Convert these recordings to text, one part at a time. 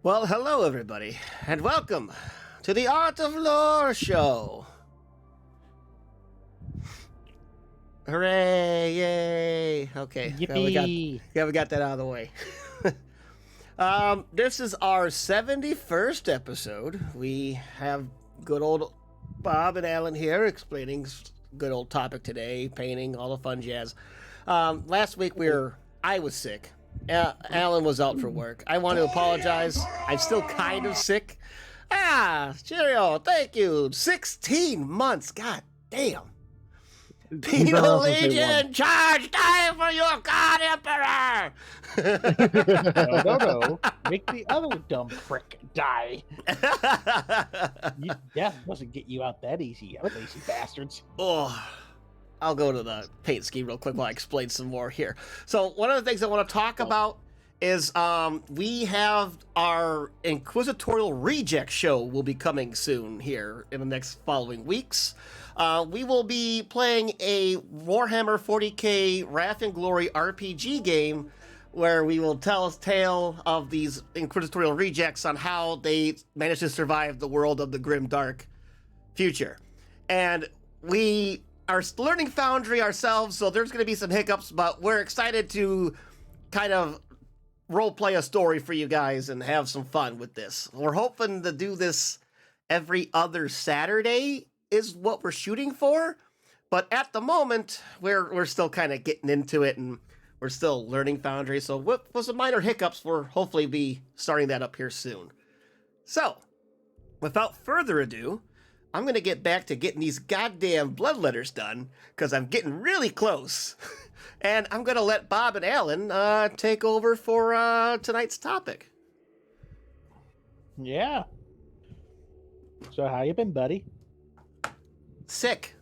Well, hello everybody, and welcome to the Art of Lore show. Hooray! Yay! Okay, Yippee! we got that out of the way. This is our 71st episode. We have good old Bob and Alan here explaining good old topic today, painting, all the fun jazz. Last week I was sick. Alan was out for work. I want to apologize. I'm still kind of sick. Cheerio. Thank you. 16 months. God damn. Penal Legion, charge time for your God Emperor! No. Make the other dumb prick die. Death doesn't get you out that easy, you lazy bastards. Oh, I'll go to the paint scheme real quick while I explain some more here. So one of the things I want to talk about is we have our Inquisitorial Reject show will be coming soon here in the next following weeks. We will be playing a Warhammer 40k Wrath and Glory RPG game where we will tell a tale of these Inquisitorial Rejects on how they managed to survive the world of the grim dark future. And we are learning Foundry ourselves, so there's going to be some hiccups, but we're excited to kind of role play a story for you guys and have some fun with this. We're hoping to do this every other Saturday is what we're shooting for, but at the moment we're still kind of getting into it and we're still learning Foundry, so with some minor hiccups, we're hopefully be starting that up here soon. So without further ado, I'm going to get back to getting these goddamn bloodletters done, because I'm getting really close. And I'm going to let Bob and Alan take over for tonight's topic. Yeah. So how you been, buddy? Sick.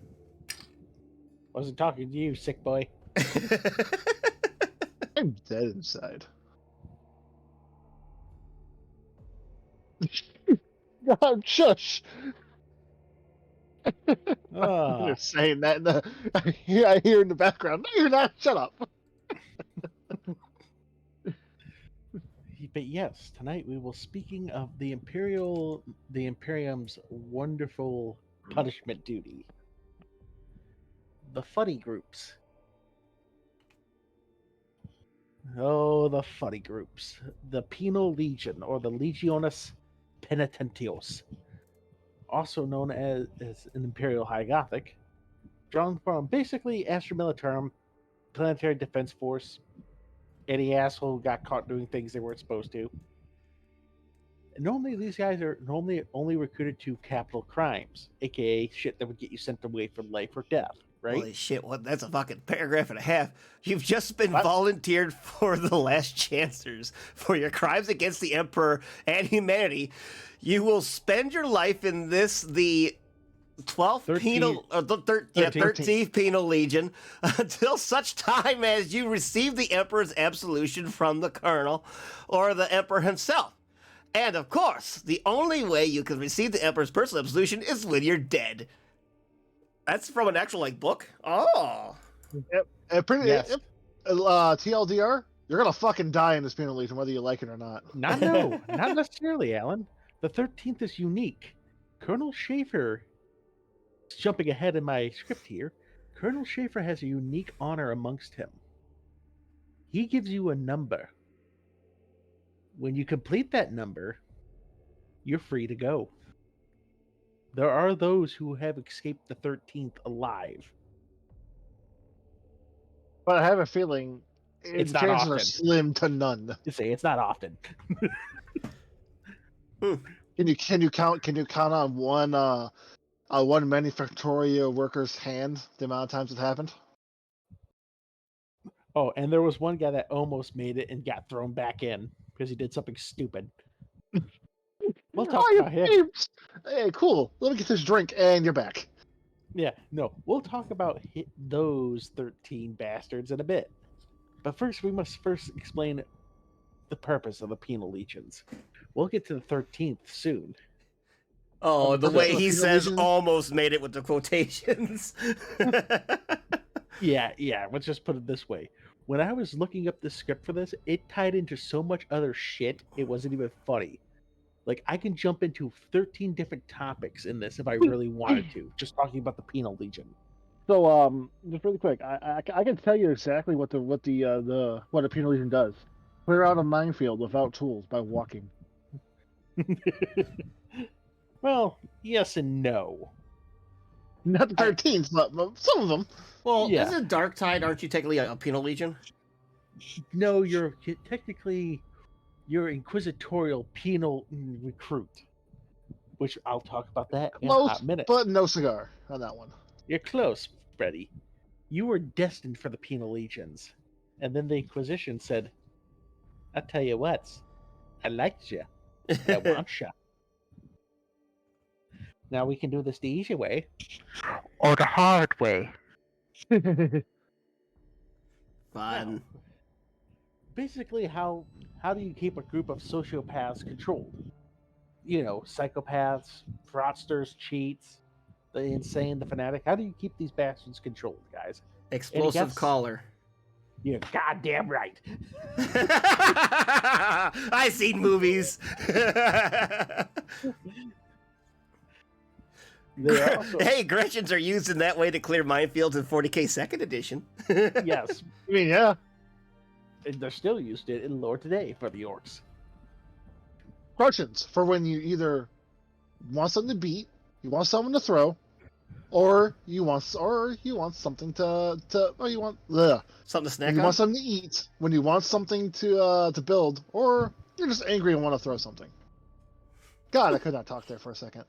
Wasn't talking to you, sick boy. I'm dead inside. God, shush! You're saying that I hear in the background. No, you're not. Shut up. But yes, tonight we will speaking of the Imperium's wonderful punishment duty. The funny groups. Oh, the funny groups. The Penal Legion, or the Legionis Penitentios, also known as an Imperial High Gothic, drawn from basically Astra Militarum, Planetary Defense Force, any asshole who got caught doing things they weren't supposed to. And normally these guys are only recruited to capital crimes, aka shit that would get you sent away for life or death, right? Holy shit, that's a fucking paragraph and a half. You've just been volunteered for the Last Chancers for your crimes against the Emperor and humanity. You will spend your life in the 12th penal, 13th Penal Legion until such time as you receive the Emperor's absolution from the Colonel or the Emperor himself. And of course, the only way you can receive the Emperor's personal absolution is when you're dead. That's from an actual book. Oh, Yep. TLDR, you're gonna fucking die in this Penal Legion, whether you like it or not. Not necessarily, Alan. The 13th is unique. Colonel Schaefer, jumping ahead in my script here, Colonel Schaefer has a unique honor amongst him. He gives you a number. When you complete that number, you're free to go. There are those who have escaped the 13th alive. But I have a feeling It's the not chances often. are slim to none. You say it's not often. Can you count on one manufactoria worker's hand the amount of times it happened? Oh, and there was one guy that almost made it and got thrown back in because he did something stupid. We'll talk about him. Hey, cool. Let me get this drink, and you're back. Yeah, no, we'll talk about those 13 bastards in a bit. But first, we must explain the purpose of the Penal Legions. We'll get to the 13th soon. Oh, the way he says Legion? almost made it with the quotations. Yeah, let's just put it this way. When I was looking up the script for this, it tied into so much other shit, it wasn't even funny. Like, I can jump into 13 different topics in this if I really wanted to, just talking about the Penal Legion. So, just really quick, I can tell you exactly what a penal legion does. Clear out a minefield without tools by walking. Well, yes and no. Not the 13s, but some of them. Well, Yeah. isn't Dark Tide? Aren't you technically a penal legion? No, you're technically you're inquisitorial penal recruit, which I'll talk about that in a Close, hot minute. but no cigar on that one. You're close, Freddy. You were destined for the penal legions, and then the Inquisition said, "I tell you what, I liked you. I want you. Now we can do this the easy way, or the hard way." Fun. Now, basically, how do you keep a group of sociopaths controlled? You know, psychopaths, fraudsters, cheats, the insane, the fanatic. How do you keep these bastards controlled, guys? Explosive guess? caller. You're goddamn right. I seen movies. Also... Hey, Gretchens are used in that way to clear minefields in 40k second edition. Yes. I mean, yeah. And they're still used it in lore today for the orcs. Crutchins for when you either want something to beat, you want someone to throw, or you want something to or you want Something to snack when you on? want something to eat, when you want something to build, or you're just angry and want to throw something. God, I could not talk there for a second.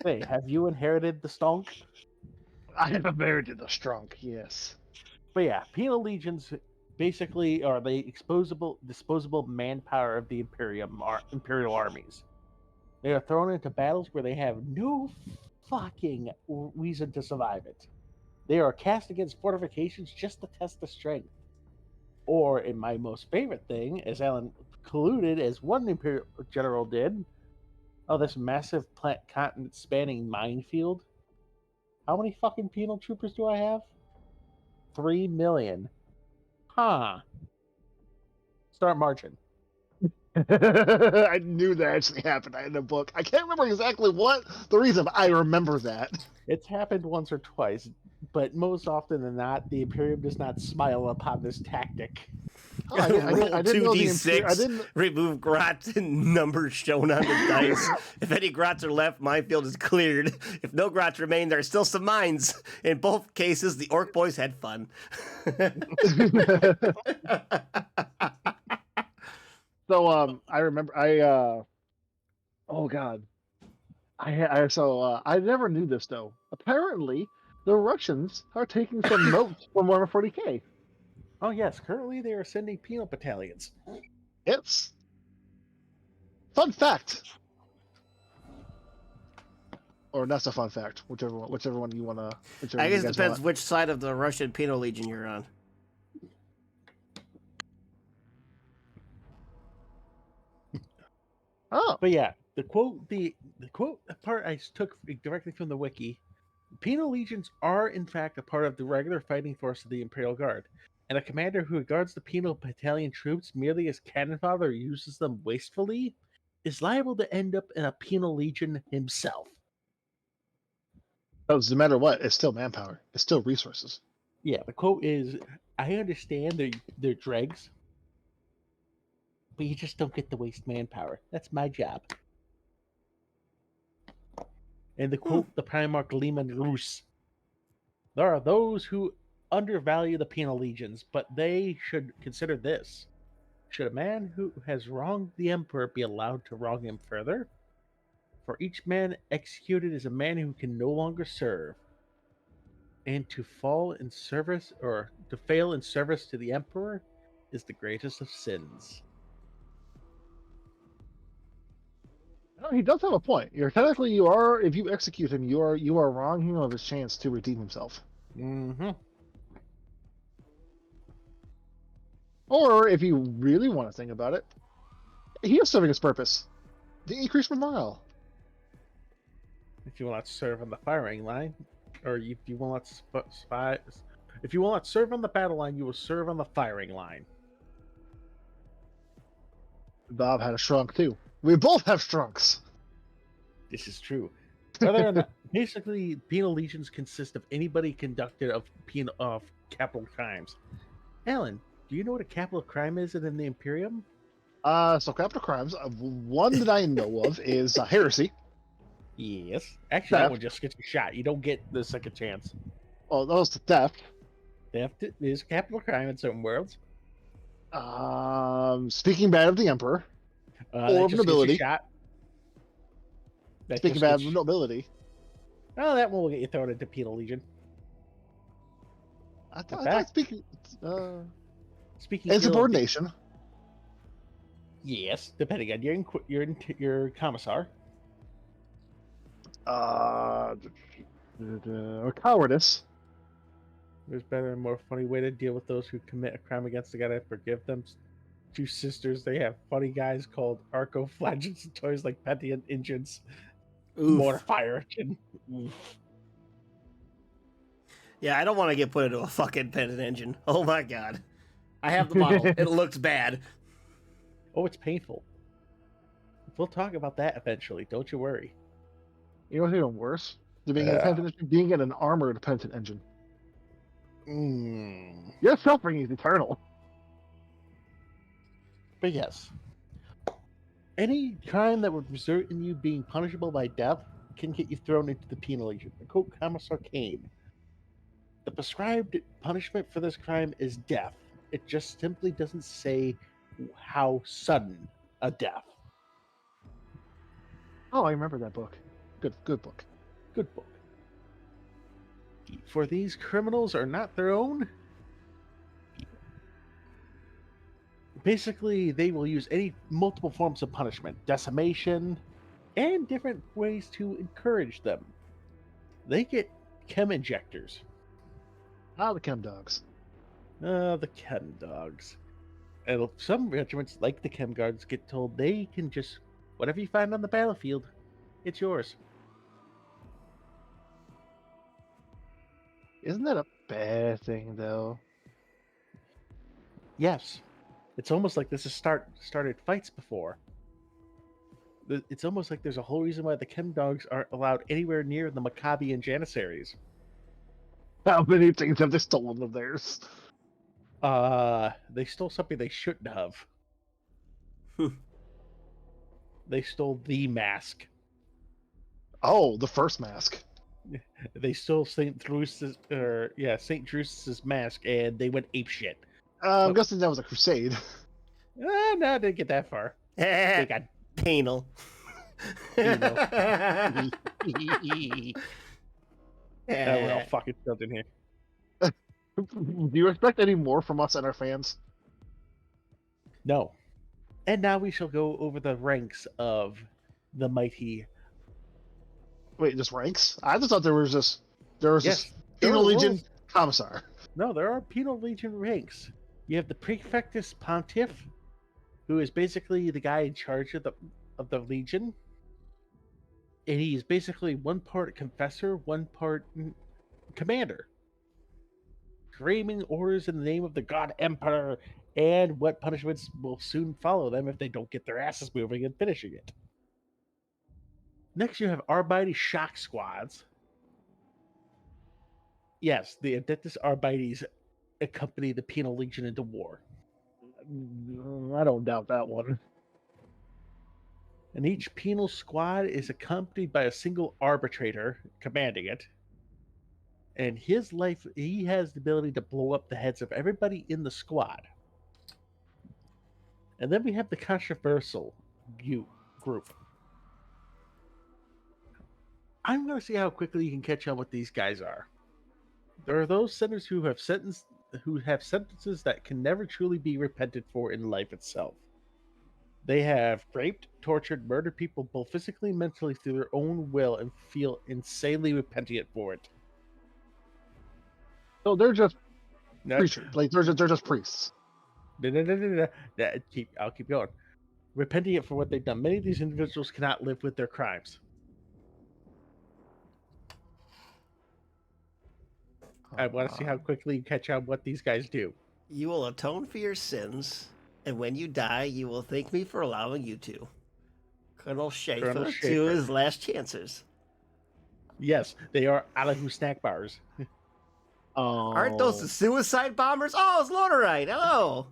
Hey, have you inherited the stonk? I have inherited the strunk, yes. But yeah, penal legions basically are the disposable manpower of the imperial armies. They are thrown into battles where they have no fucking reason to survive it. They are cast against fortifications just to test the strength. Or, in my most favorite thing, as Alan colluded, as one imperial general did, this massive continent spanning minefield. How many fucking penal troopers do I have? 3 million. Huh. Start marching. I knew that actually happened in the book. I can't remember exactly what the reason, but I remember that. It's happened once or twice, but most often than not, the Imperium does not smile upon this tactic. Oh, I didn't know the 2d6, I didn't. remove grots and numbers shown on the dice. If any grots are left, minefield is cleared. If no grots remain, there are still some mines. In both cases, the orc boys had fun. So I remember oh god, I never knew this though. Apparently, the Russians are taking some notes from Warhammer 40k. Oh yes, currently they are sending penal battalions. It's fun fact, or not so fun fact, whichever one you wanna. I guess it depends which side of the Russian Penal Legion you're on. Oh, But yeah, the quote part I took directly from the wiki. Penal legions are in fact a part of the regular fighting force of the Imperial Guard, and a commander who regards the penal battalion troops merely as cannon fodder or uses them wastefully is liable to end up in a penal legion himself. doesn't matter what. It's still manpower. It's still resources. Yeah, the quote is, "I understand they're dregs, but you just don't get to waste manpower. That's my job." And the quote, the Primarch Lehman Rus. "There are those who undervalue the penal legions, but they should consider this. Should a man who has wronged the Emperor be allowed to wrong him further? For each man executed is a man who can no longer serve. And to fail in service to the Emperor is the greatest of sins." No, he does have a point. You are if you execute him, you are wronging him of his chance to redeem himself. Mm-hmm. Or if you really want to think about it, he is serving his purpose. The increased morale. If you will not serve on the firing line, or if you will not if you will not serve on the battle line, you will serve on the firing line. Bob had a shrunk too. We both have trunks. This is true. Whether or not, basically, penal legions consist of anybody convicted of capital crimes. Alan, do you know what a capital crime is in the Imperium? So capital crimes. One that I know of is heresy. Yes. Actually, that Theft. one just gets you shot. You don't get the second chance. Oh, that was the theft. Theft is a capital crime in certain worlds. Speaking bad of the emperor That or of just gets you nobility. shot. That Speaking just bad gets of you- nobility. Oh, that one will get you thrown into penal legion. I In thought fact, speaking. Speaking ill of the- Insubordination. Yes, depending on your commissar. Or cowardice. There's better and more funny way to deal with those who commit a crime against the god and forgive them. Two sisters, they have funny guys called Arco Flagellants and toys like Penty and Engines. Mortar fire engine. Oof. Yeah, I don't want to get put into a fucking Penal engine. Oh my god. I have the model. It looks bad. Oh, it's painful. We'll talk about that eventually. Don't you worry. You know what's even worse? Being in an armored penitent engine. Your suffering is eternal. But yes, any crime that would result in you being punishable by death can get you thrown into the penal legion. The quote Commissar Kane. The prescribed punishment for this crime is death. It just simply doesn't say how sudden a death. Oh, I remember that book. Good book. Good book. For these criminals are not their own. Basically, they will use multiple forms of punishment, decimation, and different ways to encourage them. They get chem injectors. The chem dogs. The chem dogs. And some regiments, like the chem guards, get told they can just, whatever you find on the battlefield, it's yours. Isn't that a bad thing, though? Yes. It's almost like this has started fights before. It's almost like there's a whole reason why the chem dogs aren't allowed anywhere near the Maccabi and Janissaries. How many things have they stolen of theirs? They stole something they shouldn't have. Hmm. They stole the mask. Oh, the first mask. They stole Saint Drusus's mask, and they went apeshit. I'm guessing that was a crusade. No, I didn't get that far. They got Penal. Penal. We're all fucking children here. Do you expect any more from us and our fans? No. And now we shall go over the ranks of the mighty. Wait, just ranks? I just thought there was just Yes, there Penal are Legion rules. Commissar. No, there are penal legion ranks. You have the Prefectus Pontiff, who is basically the guy in charge of the legion. And he's basically one part confessor, one part commander. Screaming orders in the name of the God Emperor and what punishments will soon follow them if they don't get their asses moving and finishing it. Next, you have Arbites Shock Squads. Yes, the Adeptus Arbites accompany the Penal Legion into war. I don't doubt that one. And each penal squad is accompanied by a single arbitrator commanding it. And he has the ability to blow up the heads of everybody in the squad. And then we have the controversial group. I'm going to see how quickly you can catch on what these guys are. There are those sinners who have sentences that can never truly be repented for in life itself. They have raped, tortured, murdered people both physically and mentally through their own will and feel insanely repentant for it. So they're just No, preachers. Like they're just priests. no. I'll keep going. Repenting it for what they've done. Many of these individuals cannot live with their crimes. I want to see how quickly you catch on what these guys do. You will atone for your sins, and when you die, you will thank me for allowing you to. Colonel Schaefer Colonel to Schaefer. his last chances. Yes, they are Allahu snack bars. Aren't those the Oh, suicide bombers? Oh, it's Lonerite. Hello.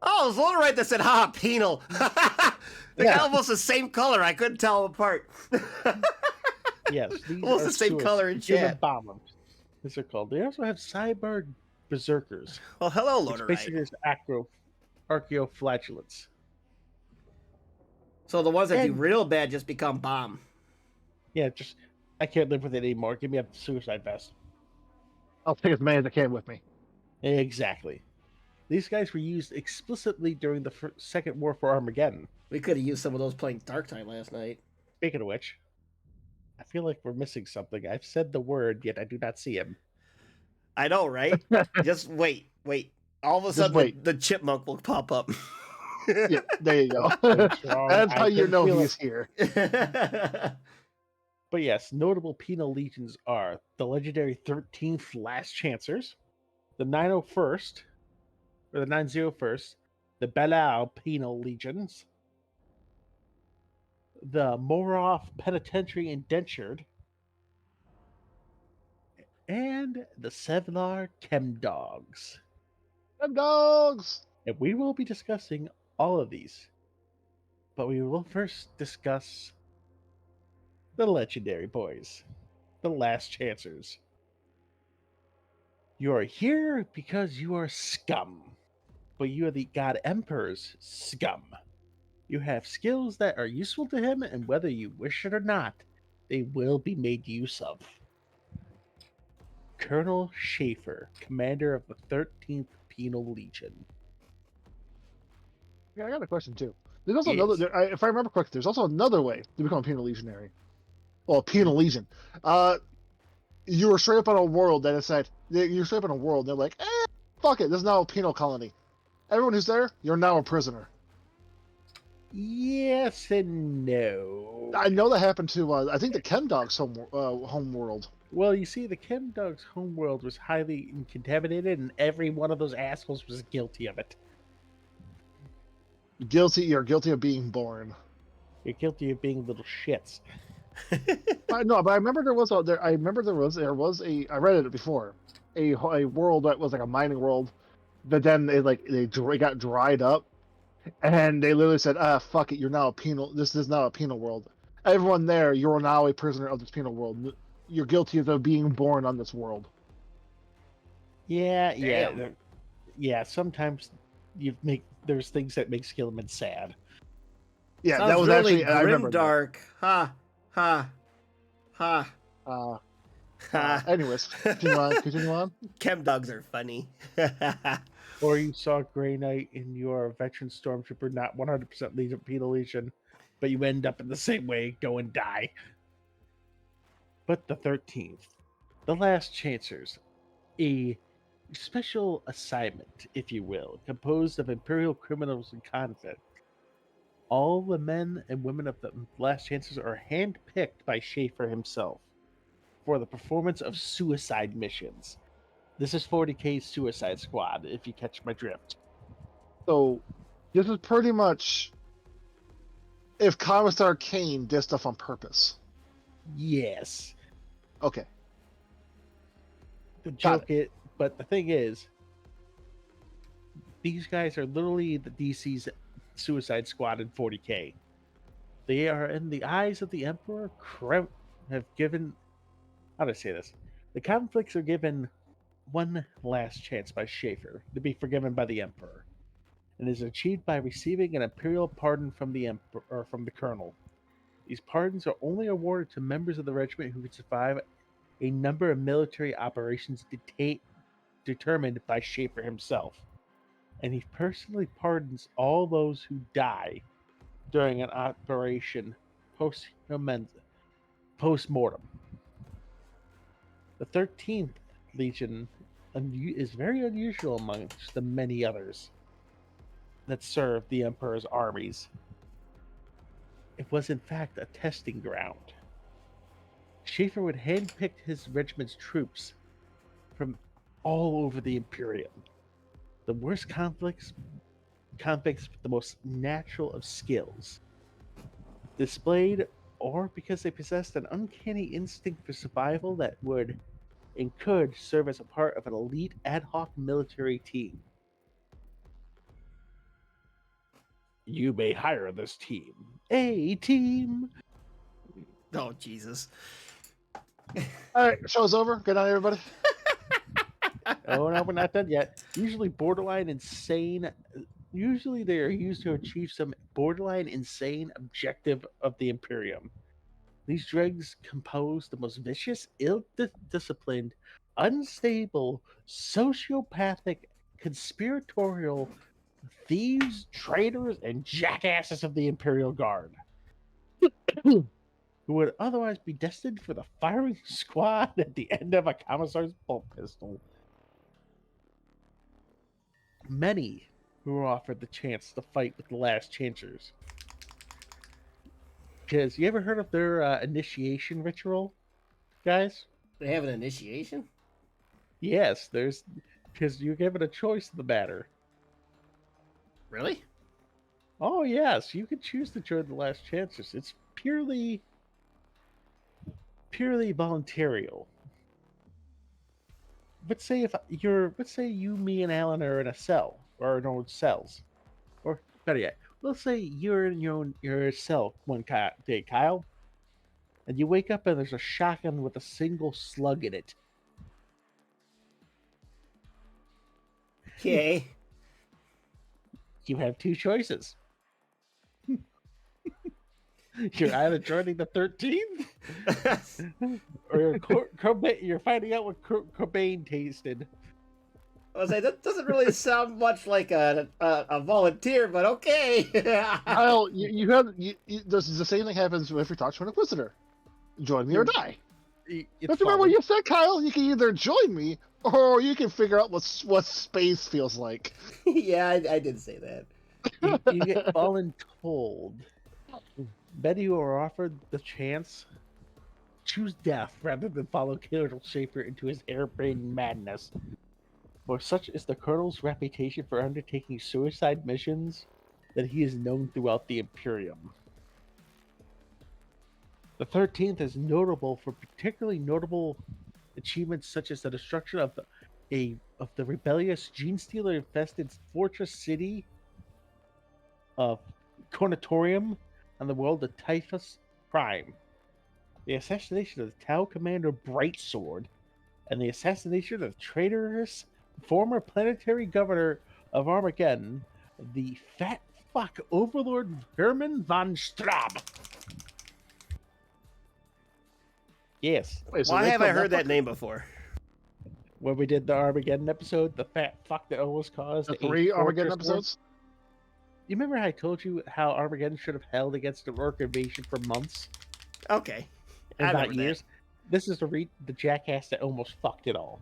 Oh, it's Lonerite that said, ha, penal. They got Yeah. almost the same color. I couldn't tell them apart. Yes, these Almost are the same color in human chat. bombers. These are called. They also have cyborg berserkers, Well, hello, which Lonerite. basically is archaeoflagellants. So the ones that do And- real bad just become bomb. Yeah, just I can't live with it anymore. Give me a suicide vest. I'll take as many as I can with me. Exactly. These guys were used explicitly during the Second War for Armageddon. We could have used some of those playing Dark Knight last night. Speaking of which, I feel like we're missing something. I've said the word, yet I do not see him. I know, right? Just wait. All of a Just sudden, wait. the chipmunk will pop up. Yeah, there you go. That's wrong. That's I how you can know feel he's here. But yes, notable penal legions are the legendary 13th Last Chancers, the 901st, or the 901st, the Belal Penal Legions, the Morov Penitentiary Indentured, and the Sevlar Chemdogs. Them dogs. And we will be discussing all of these. But we will first discuss the legendary boys, the Last Chancers. You are here because you are scum, but you are the God Emperor's scum. You have skills that are useful to him, and whether you wish it or not, they will be made use of. Colonel Schaefer, commander of the 13th Penal Legion. Yeah, I got a question too. There's also Yes. if I remember correctly, there's also another way to become a penal legionary. Well, a penal legion. You were straight up on a world that it said you're straight up on a world. They're like, fuck it. This is now a penal colony. Everyone who's there, you're now a prisoner. Yes and no. I know that happened to I think the Chemdog's home world. Well, you see, the Chemdog's homeworld was highly contaminated, and every one of those assholes was guilty of it. You're guilty of being born. You're guilty of being little shits. No, but I remember there was a. I read it before. A world that was like a mining world, but then it got dried up, and they literally said, fuck it, you're now a penal. This is now a penal world. Everyone there, you're now a prisoner of this penal world. You're guilty of being born on this world. Yeah. Damn. Yeah, sometimes there's things that make Skillman sad. Yeah, Sounds that was really actually. I remember that. grimdark. Ha. Anyways, continue on. Chem dogs are funny. Or you saw Grey Knight and you're a veteran stormtrooper, not 100% penal legion, but you end up in the same way, go and die. But the 13th, the Last Chancers, a special assignment, if you will, composed of Imperial criminals in conflict. All the men and women of the Last Chancers are handpicked by Schaefer himself for the performance of suicide missions. This is 40K's Suicide Squad, if you catch my drift. So, this is pretty much if Commissar Kane did stuff on purpose. Yes. Okay. The joke but the thing is, these guys are literally the DC's Suicide Squad in 40K. They are, in the eyes of the Emperor, have given. How do I say this? The conflicts are given one last chance by Schaefer to be forgiven by the Emperor, and is achieved by receiving an imperial pardon from the Emperor or from the Colonel. These pardons are only awarded to members of the regiment who can survive a number of military operations determined by Schaefer himself, and he personally pardons all those who die during an operation post-mortem. The 13th Legion is very unusual amongst the many others that serve the Emperor's armies. It was in fact a testing ground. Schaefer would handpick his regiment's troops from all over the Imperium. The worst convicts with the most natural of skills. displayed, or because they possessed an uncanny instinct for survival that would and could serve as a part of an elite ad hoc military team. You may hire this team. A team. Oh, Jesus. All right, show's over. Good night, everybody. Oh no, we're not done yet. Usually borderline insane. Usually they are used to achieve some borderline insane objective of the Imperium. These dregs compose the most vicious, ill-disciplined, unstable, sociopathic, conspiratorial thieves, traitors, and jackasses of the Imperial Guard, who would otherwise be destined for the firing squad at the end of a commissar's bolt pistol. Many who were offered the chance to fight with the Last Chancers. Because you ever heard of their initiation ritual, guys? They have an initiation? Yes, there's because you're given a choice of the matter. Really? Oh yes, you can choose to join the Last Chancers. It's purely voluntarial. Let's say let's say you, me, and Alan are in a cell or in old cells, or better yet, let's say you're in your cell one day, Kyle, and you wake up and there's a shotgun with a single slug in it. Okay. You have two choices. You're either joining the 13th, or you're finding out what Cobain tasted. I was like, that doesn't really sound much like a volunteer, but okay. Kyle, this is the same thing happens if you talk to an Inquisitor. Join me or die. It's Don't you remember what you said, Kyle? You can either join me or you can figure out what space feels like. Yeah, I did say that. You get voluntold. Many who are offered the chance choose death rather than follow Colonel Schaefer into his airbrain madness. For such is the Colonel's reputation for undertaking suicide missions that he is known throughout the Imperium. The 13th is notable for particularly notable achievements such as the destruction of the rebellious Genestealer-infested fortress city of Cornatorium on the world of Typhus Prime, the assassination of the Tau commander Brightsword, and the assassination of the traitorous former planetary governor of Armageddon, the fat fuck overlord Herman von Straub. Yes. Wait, so Why they have I killed heard that fucker? name before? When we did the Armageddon episode, the fat fuck that almost caused The a 3 Armageddon fortress war. episodes? You remember how I told you how Armageddon should have held against an orc invasion for months Okay. and I not remember years? This is the jackass that almost fucked it all.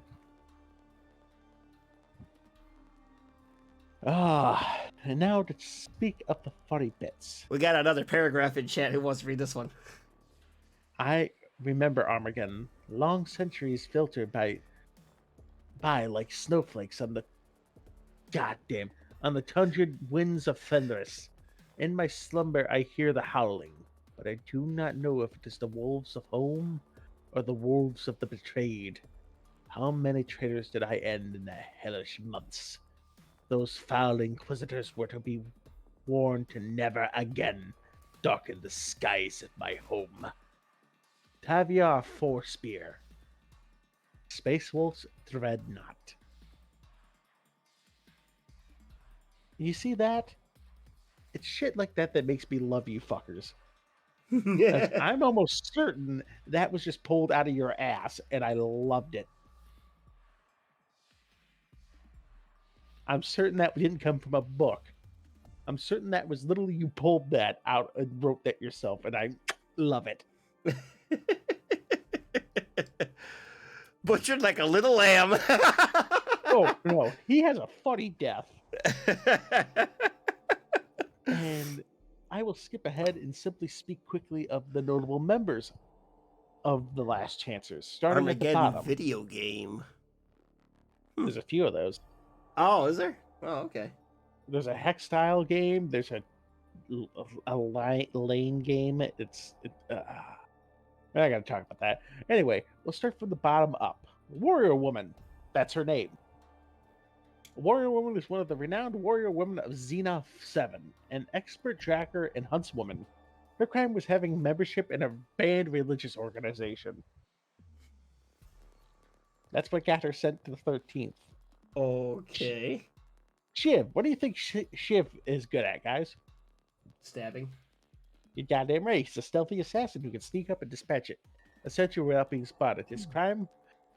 And now to speak of the funny bits. We got another paragraph in chat. Who wants to read this one? I remember Armageddon, long centuries filtered by like snowflakes on the tundra winds of Fenris. In my slumber I hear the howling, but I do not know if it is the wolves of home or the wolves of the betrayed. How many traitors did I end in the hellish months? Those foul inquisitors were to be warned to never again darken the skies of my home. Taviar Forespear, Space Wolf's Dreadnought. You see that? It's shit like that that makes me love you fuckers. I'm almost certain that was just pulled out of your ass, and I loved it. I'm certain that didn't come from a book. I'm certain that was literally you pulled that out and wrote that yourself, and I love it. Butchered like a little lamb. Oh, no. He has a funny death. And I will skip ahead and simply speak quickly of the notable members of the Last Chancers, starting at the Armageddon bottom. video game. There's a few of those. Oh, is there? Oh, okay. There's a hex style game. There's a lane game. I gotta talk about that. Anyway, we'll start from the bottom up. Warrior Woman, that's her name. Warrior Woman is one of the renowned warrior women of Xena 7, an expert tracker and huntswoman. Her crime was having membership in a banned religious organization. That's what got her sent to the 13th. Okay. Shiv, what do you think Shiv is good at, guys? Stabbing. You goddamn right. He's a stealthy assassin who can sneak up and dispatch it, essentially without being spotted. His crime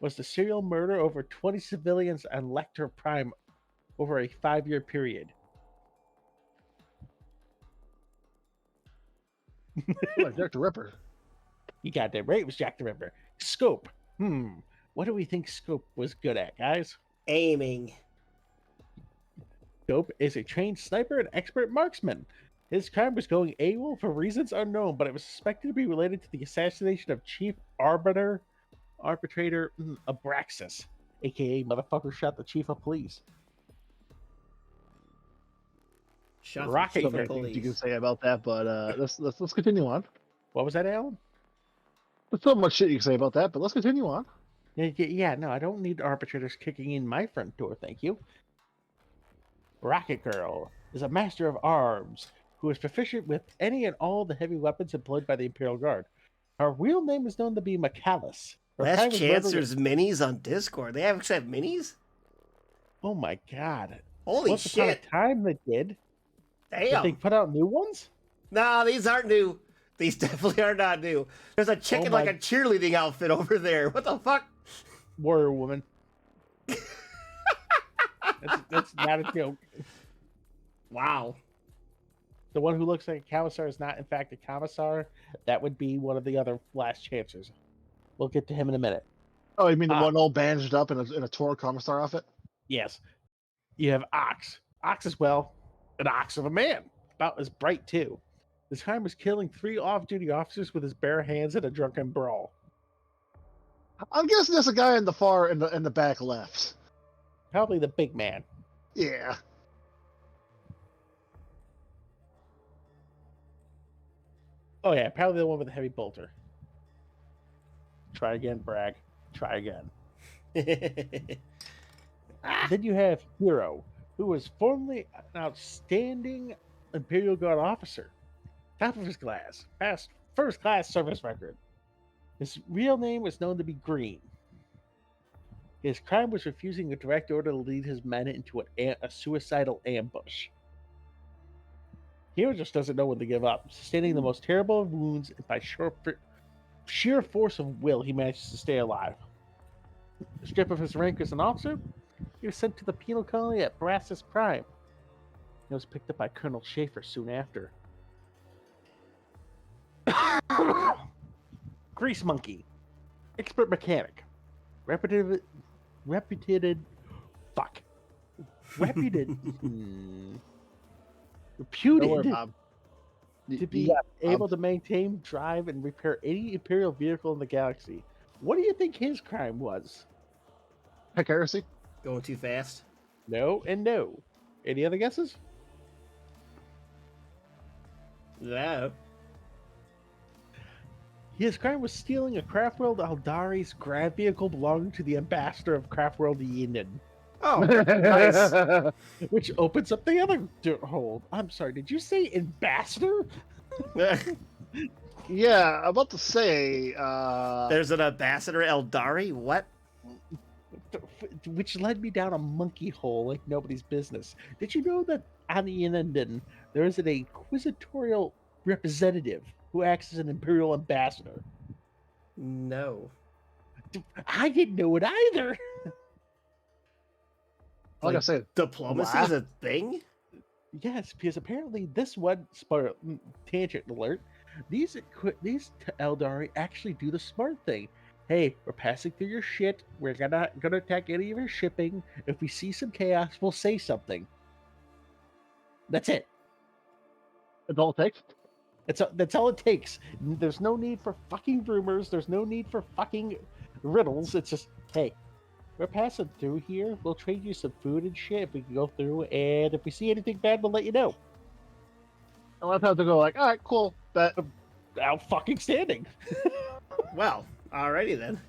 was the serial murder over 20 civilians on Lecter Prime over a 5-year period. Like Jack the Ripper. You goddamn right. It was Jack the Ripper. Scope. What do we think Scope was good at, guys? Aiming. Scope is a trained sniper and expert marksman. His crime was going AWOL for reasons unknown, but it was suspected to be related to the assassination of Chief Arbitrator Abraxas, aka motherfucker shot the chief of police. Shot Rocket So the many chief of things you can police. say about that, but let's continue on. What was that, Alan? There's so much shit you can say about that, but let's continue on. Yeah, no, I don't need arbitrators kicking in my front door, thank you. Rocket Girl is a master of arms who is proficient with any and all the heavy weapons employed by the Imperial Guard. Her real name is known to be Macallus. Her crime Last was chance murder- there's minis on Discord. They actually have minis? Oh my god. Holy Once upon a shit. time they did. Did Damn. they put out new ones? No, these aren't new. These definitely are not new. There's a chicken my- like a cheerleading outfit over there. What the fuck? Warrior Woman. that's not a joke. Wow. The one who looks like a commissar is not, in fact, a commissar. That would be one of the other last chancers. We'll get to him in a minute. Oh, you mean the Ah. one all bandaged up in a Toro commissar outfit? Yes. You have Ox. Ox is, well, an ox of a man. About as bright, too. His crime was killing 3 off-duty officers with his bare hands in a drunken brawl. I'm guessing there's a guy in the back left. Probably the big man. Yeah. Oh, yeah, probably the one with the heavy bolter. Try again, brag. Try again. Then you have Hero, who was formerly an outstanding Imperial Guard officer. Top of his class. First class service record. His real name was known to be Green. His crime was refusing a direct order to lead his men into a suicidal ambush. Hero just doesn't know when to give up, sustaining the most terrible of wounds, and by sheer force of will, he manages to stay alive. Stripped of his rank as an officer, he was sent to the penal colony at Brassus Prime. He was picked up by Colonel Schaefer soon after. Grease Monkey, expert mechanic, reputed, reputed Don't worry, Bob. to be able to maintain, drive, and repair any Imperial vehicle in the galaxy. What do you think his crime was? Heck heresy. Going too fast. No and no. Any other guesses? No. His crime was stealing a Craftworld Aldari's grab vehicle belonging to the ambassador of Craftworld Yinden, Oh, nice. which opens up the other hole. I'm sorry, did you say ambassador? Yeah, I'm about to say. There's an ambassador Eldari? What? Which led me down a monkey hole like nobody's business. Did you know that on the Yinden there is an inquisitorial representative who acts as an imperial ambassador? No. I didn't know it either. Like I said, Diplomacy is a thing? Yes, because apparently this one tangent alert. These Eldari actually do the smart thing. Hey, we're passing through your shit. We're gonna attack any of your shipping. If we see some chaos, we'll say something. That's it. adult text. That's all it takes. There's no need for fucking rumors. There's no need for fucking riddles. It's just, hey, we're passing through here. We'll trade you some food and shit if we can go through. And if we see anything bad, we'll let you know. A lot of times they go like, all right, cool, bet. Out fucking standing. Well, alrighty then.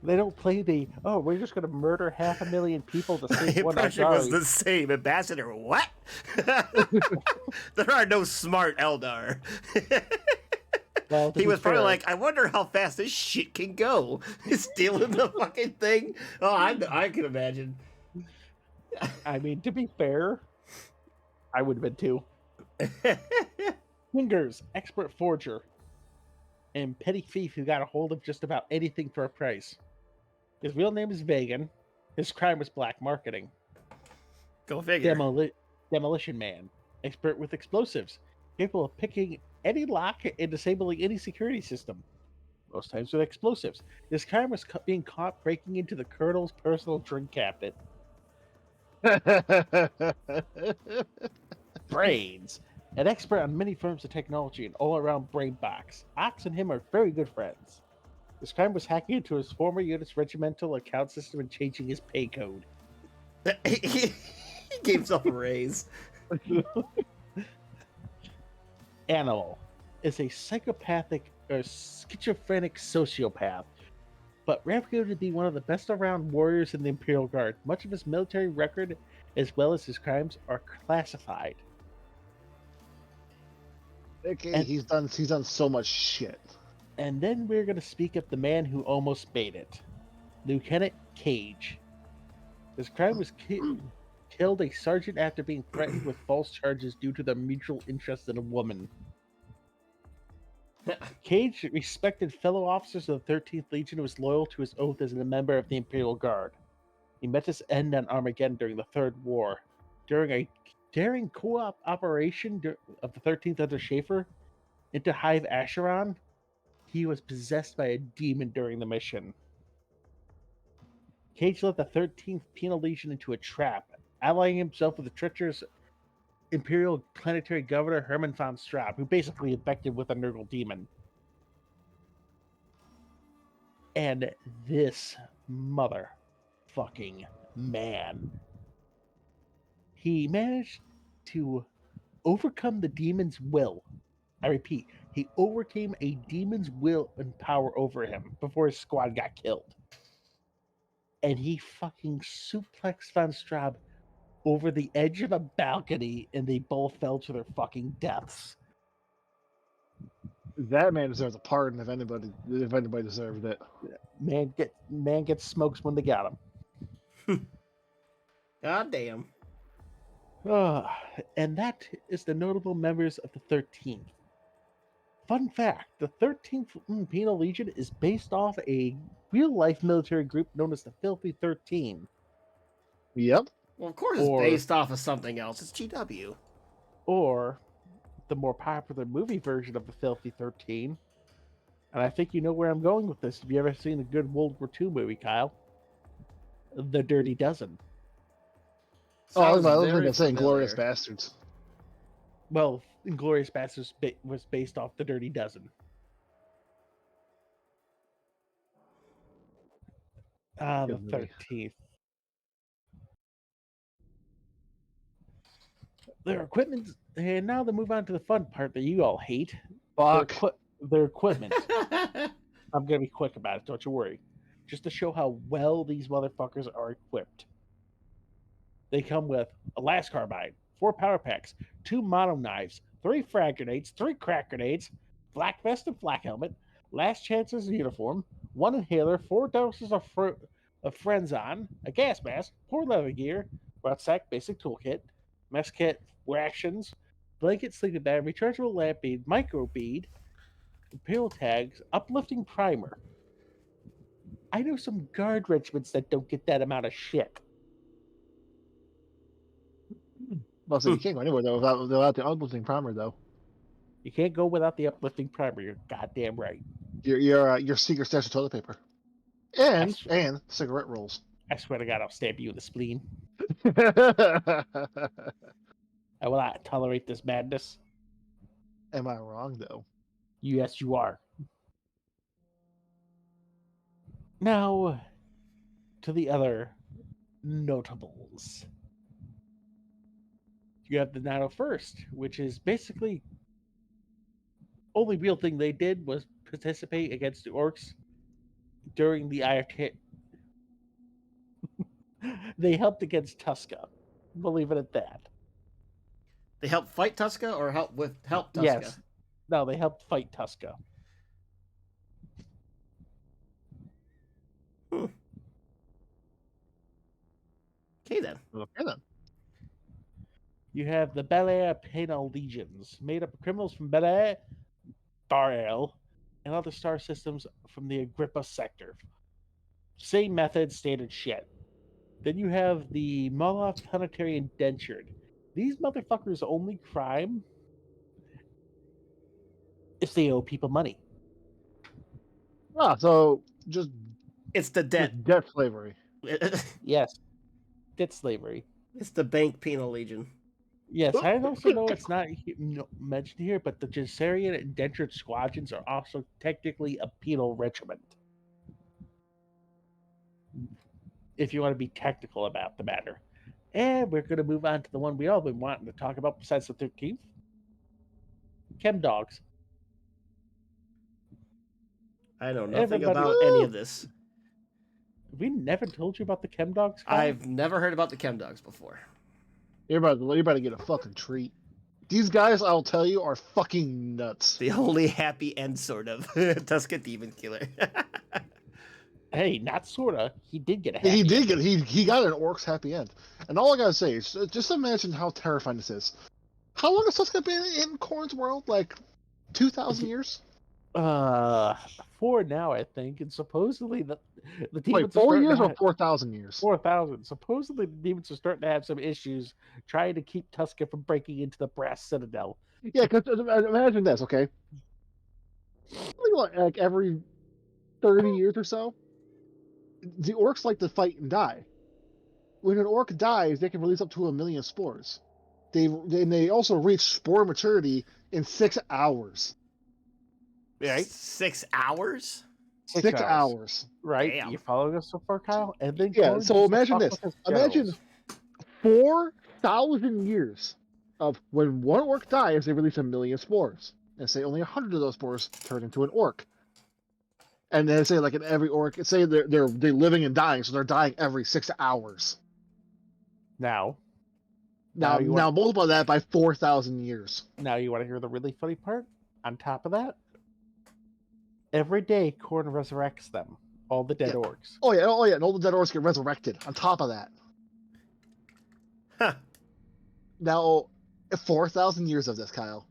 They don't play the, oh, we're just going to murder 500,000 people to My save one impression was Eldari. the same. Ambassador, what? There are no smart Eldar. Well, to He be was probably fair, like, I wonder how fast this shit can go. Stealing the fucking thing. Oh, I can imagine. I mean, to be fair, I would have been too. Fingers, expert forger, and petty thief who got a hold of just about anything for a price. His real name is Vagan. His crime was black marketing. Go figure. Demolition Man, expert with explosives, capable of picking any lock and disabling any security system, most times with explosives. His crime was being caught breaking into the Colonel's personal drink cabinet. Brains, an expert on many forms of technology and all-around brain box. Ox and him are very good friends. His crime was hacking into his former unit's regimental account system and changing his pay code. He gave himself a raise. Animal is a psychopathic or schizophrenic sociopath, but reputed to be one of the best around warriors in the Imperial Guard. Much of his military record, as well as his crimes, are classified. Okay, And- he's done so much shit. And then we're going to speak of the man who almost made it, Lieutenant Cage. His crime was killed a sergeant after being threatened with false charges due to their mutual interest in a woman. Cage respected fellow officers of the 13th Legion and was loyal to his oath as a member of the Imperial Guard. He met his end on Armageddon during the Third War. During a daring co-op operation of the 13th under Schaefer into Hive Acheron, he was possessed by a demon during the mission. Cage led the 13th Penal Legion into a trap, allying himself with the treacherous Imperial Planetary Governor Hermann von Straub, who basically infected with a Nurgle demon. And this motherfucking man, he managed to overcome the demon's will. I repeat, he overcame a demon's will and power over him before his squad got killed. And he fucking suplexed Von Straub over the edge of a balcony, and they both fell to their fucking deaths. That man deserves a pardon if anybody deserved it. Man gets smokes when they got him. God damn. And that is the notable members of the 13th. Fun fact, the 13th Penal Legion is based off a real-life military group known as the Filthy 13. Yep. Well, of course it's based off of something else. It's GW. Or the more popular movie version of the Filthy 13. And I think you know where I'm going with this. Have you ever seen a good World War II movie, Kyle? The Dirty Dozen. I was Sounds going very to say Glorious familiar. Bastards. Well, Inglourious Basterds was based off The Dirty Dozen. The Good movie. 13th. Their equipment, and now to move on to the fun part that you all hate. Fuck. Their equipment. I'm going to be quick about it, don't you worry. Just to show how well these motherfuckers are equipped. They come with a last carbine, 4 power packs, 2 mono knives, 3 frag grenades, 3 crack grenades, flak vest and flak helmet, last chances uniform, 1 inhaler, 4 doses of Frenzon, a gas mask, 4 leather gear, rucksack, basic toolkit, mess kit, rations, blanket, sleeping bag, rechargeable lamp bead, micro bead, imperial tags, uplifting primer. I know some guard regiments that don't get that amount of shit. Well, so you can't go anywhere though without the uplifting primer though. You can't go without the uplifting primer. You're goddamn right. Your secret stash of toilet paper, and I cigarette rolls. I swear to God, I'll stab you in the spleen. Am I will not tolerate this madness. I wrong though? Yes, you are. Now, to the other notables. You have the 901st, which is basically only real thing they did was participate against the orcs during the They helped against Tuska. Believe it at that. They help fight Tuska or help Tuska? Yes. No, they helped fight Tuska. Okay then. Okay then. You have the Bel Air Penal Legions, made up of criminals from Bel Air, Bar-El, and other star systems from the Agrippa sector. Same method, standard shit. Then you have the Moloch Planetary Indentured. These motherfuckers' only crime is they owe people money. Ah, so just It's the debt. just debt slavery. Yes. Debt slavery. It's the Bank Penal Legion. Yes, I also know it's not mentioned here, but the Genserian indentured squadrons are also technically a penal regiment. If you want to be technical about the matter. And we're going to move on to the one we all been wanting to talk about besides the 13th. Chem dogs. I know nothing Everybody- about any of this. We never told you about the chem dogs, Kyle? I've never heard about the Chem Dogs before. You're about to get a fucking treat. These guys, I'll tell you, are fucking nuts. The only happy end, sort of. Tuska Demon Killer. Hey, not sorta. He did get a happy He did get he got an orc's happy end. And all I gotta say is just imagine how terrifying this is. How long has Tuska been in Korn's world? Like 2,000 years? 4 now, I think, and supposedly the demons Wait, 4 are years starting or 4,000 years? 4,000. Supposedly the demons are starting to have some issues trying to keep Tuska from breaking into the Brass Citadel. Yeah, because imagine this, okay? Like every 30 years or so, the orcs like to fight and die. When an orc dies, they can release up to 1 million spores. They also reach spore maturity in 6 hours. Right? 6 hours? 6 hours. Right? Damn. You following us so far, Kyle? And then Yeah, Korn so gets to imagine fuck this. with his Imagine generals. 4,000 years of when one orc dies, they release 1 million spores. And say only 100 of those spores turn into an orc. And then say like in every orc, say they're living and dying, so they're dying every 6 hours. Now Now you want- multiply that by 4,000 years. you want to hear the really funny part? On top of that, every day Korn resurrects them, all the dead Yeah. orcs. Oh yeah, and all the dead orcs get resurrected on top of that. Huh. Now, 4,000 years of this, Kyle.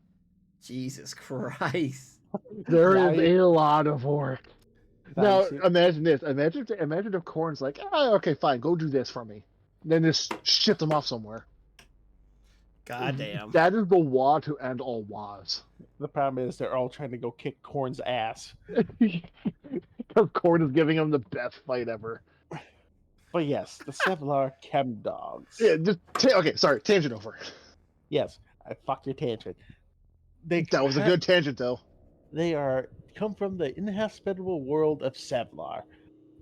Jesus Christ. There Now is you- a lot of work. Now Now, you see- imagine this. Imagine if Korn's like, okay, fine, go do this for me. Then just ship them off somewhere. God damn. That is the wa to end all was. The problem is they're all trying to go kick Korn's ass. Because Korn is giving them the best fight ever. But yes, the Sevlar Chem Dogs. Yeah, okay, sorry, tangent over. Yes, I fucked your tangent. That was a good tangent, though. They come from the inhospitable world of Sevlar.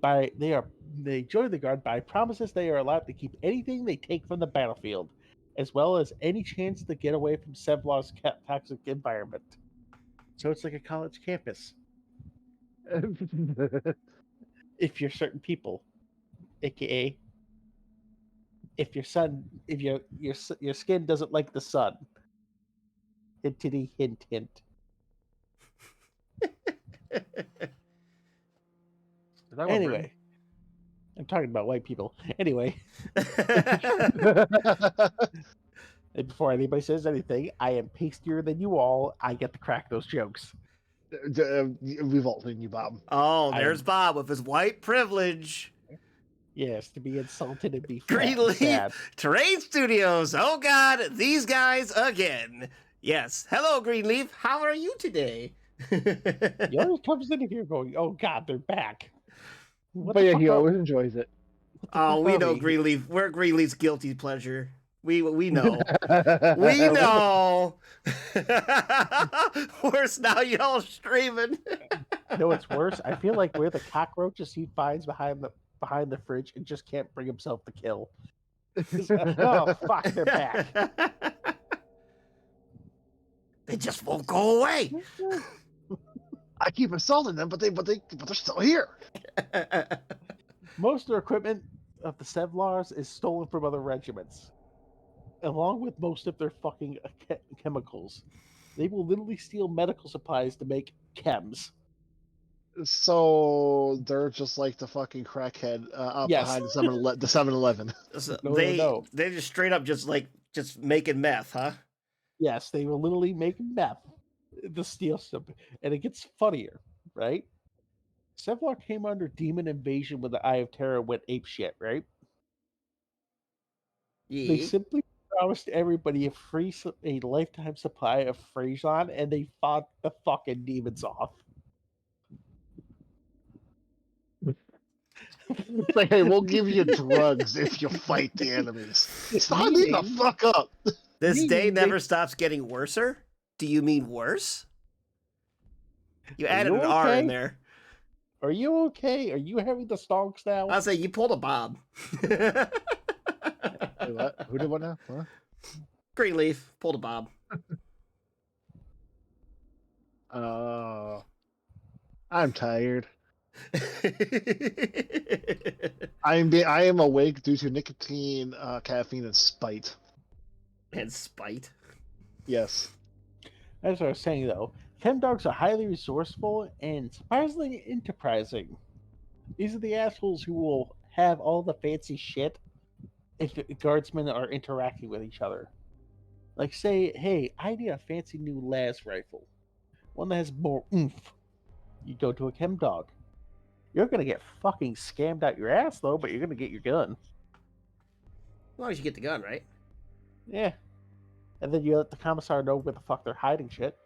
They join the guard by promises they are allowed to keep anything they take from the battlefield, as well as any chance to get away from Sevlar's toxic environment. So it's like a college campus. If you're certain people, aka if your skin doesn't like the sun. Hintity hint hint. Anyway, I'm talking about white people. Anyway, and before anybody says anything, I am pastier than you all. I get to crack those jokes. We've all seen you, Bob. Oh, I there's am- Bob with his white privilege. Yes, to be insulted and be Green fat and Leaf sad. Terrain Studios. Oh God, these guys again. Yes. Hello, Greenleaf. How are you today? He always comes in here going, "Oh God, they're back." What But the yeah, fuck he are- always enjoys it. what the Oh, fuck we are know we? Greenleaf. We're Greenleaf's guilty pleasure. We know. We know. Worse now, y'all streaming. You know what's worse? I feel like we're the cockroaches he finds behind the fridge and just can't bring himself to kill. Oh fuck, they're back. They just won't go away. I keep assaulting them, but they're still here. Most of their equipment of the Sevlars is stolen from other regiments, along with most of their fucking chemicals. They will literally steal medical supplies to make chems. So they're just like the fucking crackhead out Yes. behind the 7-Eleven. So No, they no. they just straight up just making meth, huh? Yes, they will literally make meth to steal stuff. And it gets funnier, right? Sevlar came under demon invasion when the Eye of Terror went apeshit, right? They Yeah. simply promised everybody a lifetime supply of Phrason, and they fought the fucking demons off. It's like, hey, we'll give you drugs if you fight the enemies. Stop me the fuck up. This day Meaning never they- stops getting worser? Do you mean worse? You Are added you an R in okay? there. Are you okay? Are you having the stonks now? I'll say you pulled a Bob. Wait, what? Who did what now? What? Greenleaf pulled a Bob. I'm tired. I am awake due to nicotine, caffeine, and spite. And spite. Yes. As I was saying, though, chem dogs are highly resourceful and surprisingly enterprising. These are the assholes who will have all the fancy shit if the guardsmen are interacting with each other. Like, say, hey, I need a fancy new las rifle, one that has more oomph. You go to a chem dog. You're gonna get fucking scammed out your ass, though, but you're gonna get your gun. As long as you get the gun, right? Yeah. And then you let the commissar know where the fuck they're hiding shit.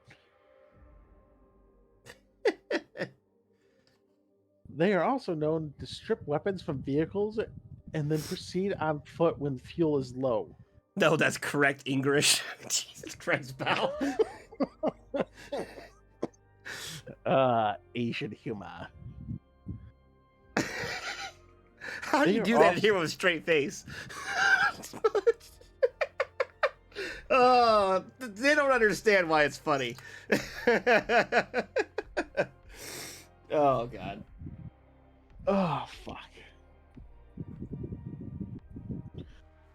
They are also known to strip weapons from vehicles and then proceed on foot when fuel is low. No, that's correct English. Jesus Christ, pal. Asian humor. How do They you are do that awesome. here with a straight face? Oh, they don't understand why it's funny. Oh, God. Oh, fuck.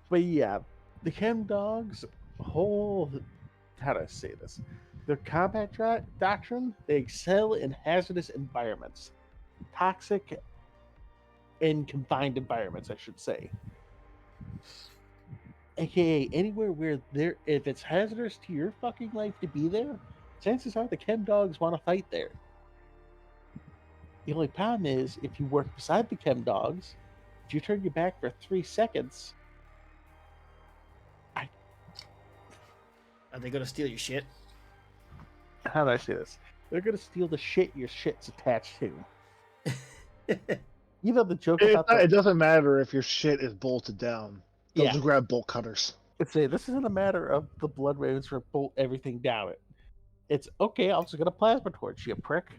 But yeah, the chem dogs whole, how do I say this? Their combat doctrine, they excel in hazardous environments. Toxic and confined environments, I should say. AKA anywhere where if it's hazardous to your fucking life to be there, chances are the chem dogs want to fight there. The only problem is if you work beside the chem dogs, if you turn your back for 3 seconds, Are they going to steal your shit? how do I say this? They're gonna steal the shit your shit's attached to. You know the joke about It doesn't matter if your shit is bolted down. They'll Yeah. just grab bolt cutters. Let's say this isn't a matter of the blood ravens for bolt everything down it. It's okay, I'm just gonna plasma torch you, prick.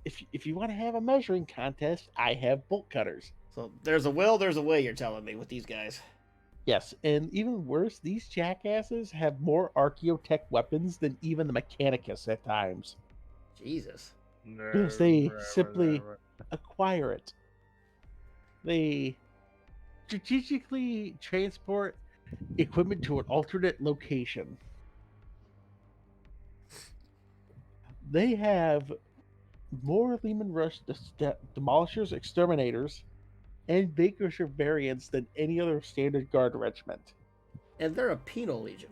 If you want to have a measuring contest, I have bolt cutters. So there's a will, there's a way, you're telling me, with these guys. Yes, and even worse, these jackasses have more archaeotech weapons than even the Mechanicus at times. Jesus. Because they simply acquire it. They strategically transport equipment to an alternate location. They have more Lehman Rush demolishers, exterminators, and Bakersher variants than any other standard guard regiment. And they're a penal legion.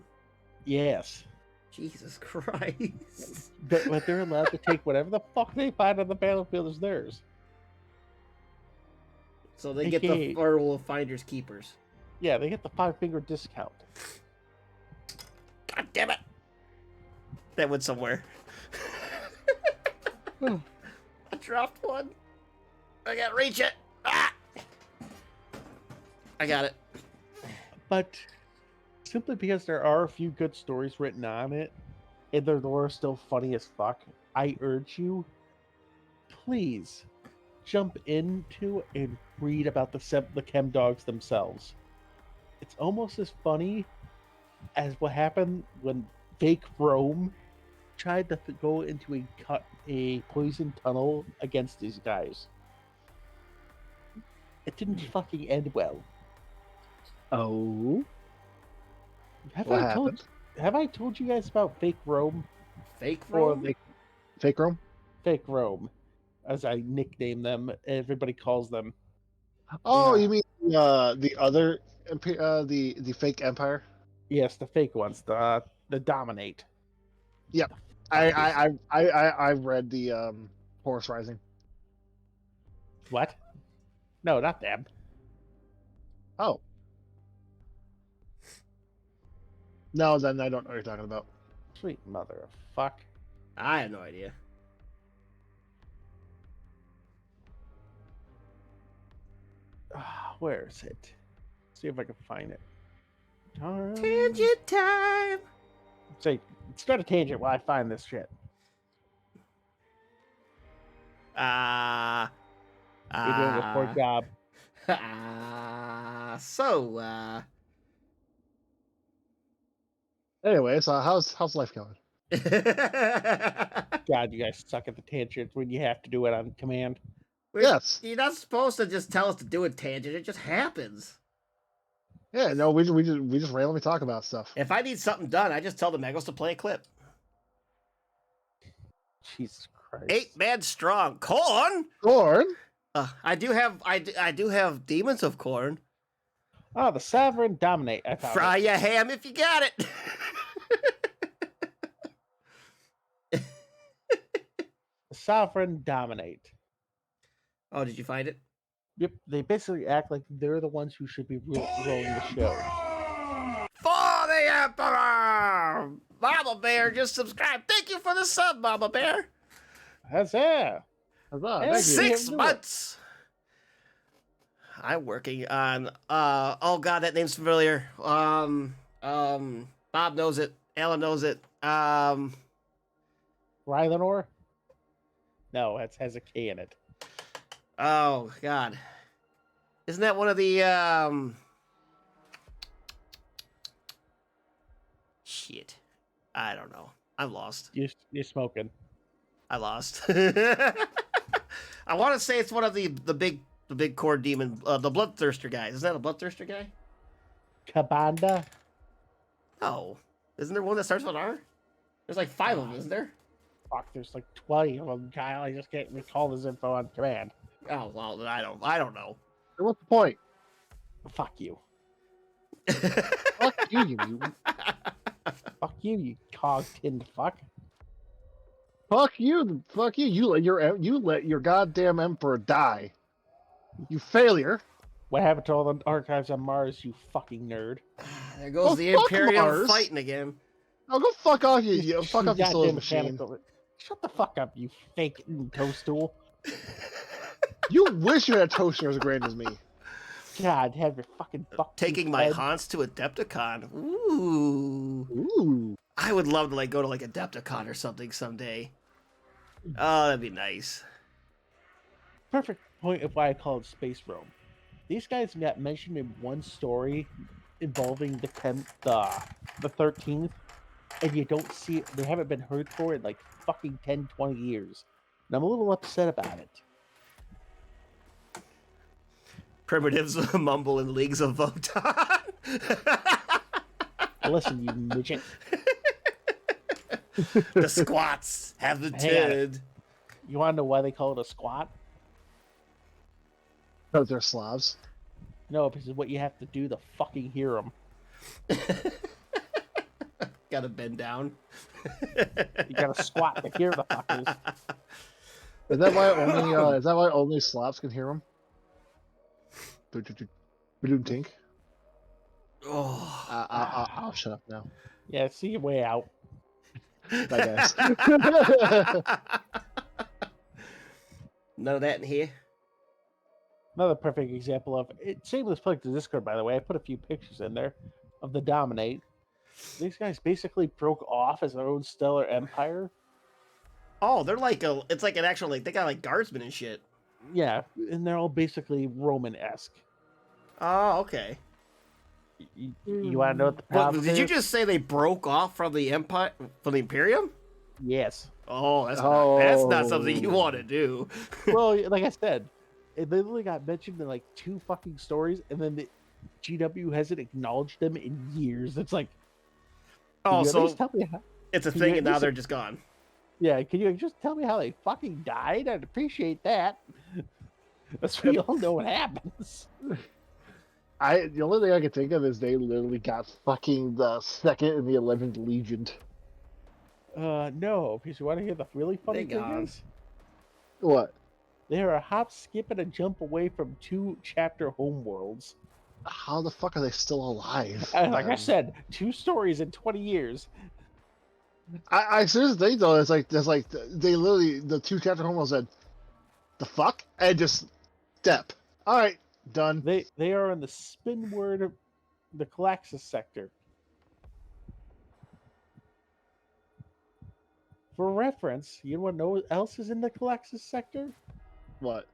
Yes. Jesus Christ. But they're allowed to take whatever the fuck they find on the battlefield as theirs. So they get the rule of finders keepers. Yeah, they get the 5-finger discount. God damn it. That went somewhere. I dropped one. I can't reach it. Ah! I got it. But simply because there are a few good stories written on it, and their lore is still funny as fuck, I urge you, please jump into and read about the chem dogs themselves. It's almost as funny as what happened when fake Rome tried to go into a poison tunnel against these guys. It didn't fucking end well. Oh, Have what I happened? told you guys about fake Rome? Fake Or Rome? Fake Rome? Fake Rome, as I nickname them. Everybody calls them. Oh, Yeah. you mean the other the fake empire? Yes, the fake ones, the dominate. Yep. Fuck is- I read the Horus Rising. What? No, not them. Oh. No, then I don't know what you're talking about. Sweet mother of fuck. I have no idea. Where is it? See if I can find it. Tangent time. Say, start a tangent while I find this shit. You're doing a poor job. Anyway, so how's life going? God, you guys suck at the tangents when you have to do it on command. Yes. You're not supposed to just tell us to do a tangent. It just happens. Yeah, no, we just randomly talk about stuff. If I need something done, I just tell the Megos to play a clip. Jesus Christ. 8 man strong. Corn? Corn? I do have demons of corn. Oh, the Sovereign Dominate. I found Fry it. your ham if you got it. The Sovereign Dominate. Oh, did you find it? Yep, they basically act like they're the ones who should be rolling the show. For the Emperor! Mama Bear just subscribed. Thank you for the sub, Mama Bear. Huzzah! Huzzah, Hey, thank you. 6 do it. months. I'm working on oh god, that name's familiar. Bob knows it. Alan knows it. Rylanor? No, it has a K in it. Oh god. Isn't that one of the shit. I don't know. I'm lost. You're smoking. I lost. I want to say it's one of the big core demon, the bloodthirster guys. Isn't that a bloodthirster guy? Kabanda? No. Isn't there one that starts with R? There's like 5 of them, isn't there? Fuck, there's like 20 of them, Kyle. I just can't recall this info on command. Oh well, then I don't know. What's the point? Fuck you. Fuck you, you mutant. Fuck you, you cog-tinned fuck. Fuck you. Fuck you. You let your goddamn emperor die. You failure. What happened to all the archives on Mars, you fucking nerd? There goes Oh, the fuck Imperium Mars. fighting again. Oh, go fuck off, you fuck off, you goddamn solar machine. mechanical- Shut the fuck up, you fake toadstool. You wish you had a toaster as great as me. God, have your fucking fuck. Taking my Hans to Adepticon. Ooh. Ooh. I would love to go to Adepticon or something someday. Oh, that'd be nice. Perfect point of why I call it Space Rome. These guys got mentioned in one story involving the 13th, and you don't see it. They haven't been heard for in like fucking 10, 20 years. And I'm a little upset about it. Primitives mumble in leagues of Voton. Listen, you midget. The squats have the Hang on. tid. You want to know why they call it a squat? Because they're Slavs. No, because what you have to do to fucking hear them. Gotta bend down. You gotta squat to hear the fuckers. Is that why only Slavs can hear them? Tink. Oh. I'll shut up now. Yeah, see your way out. Bye, guys. None of that in here. Another perfect example of it. Shameless plug to Discord, by the way. I put a few pictures in there of the Dominate. These guys basically broke off as their own stellar empire. Oh, they're it's like an actual, they got guardsmen and shit. Yeah, and they're all basically Roman-esque. Oh, okay. You want to know what the What problem did you is? just say? They broke off from the Empire, from the Imperium? Yes. Oh, that's not something you want to Oh. do. Well, like I said, it literally got mentioned in like 2 fucking stories, and then the GW hasn't acknowledged them in years. It's like, can Oh, you at least so tell me how? it's a Can you thing, at and now least, they're just gone. yeah, can you just tell me how they fucking died? I'd appreciate that. That's we all know what happens. The only thing I can think of is they literally got fucking the 2nd and the 11th Legion. No, because you want to hear the really funny They thing gone. is, What? they are a hop, skip, and a jump away from 2 chapter homeworlds. How the fuck are they still alive? And like I said, 2 stories in 20 years. I seriously think though, it's like they literally the 2 chapter homeworld said, "The fuck," and just step. All right, done. They are in the Spinward, the Calaxis sector. For reference, you want to know what else is in the Calaxis sector? What?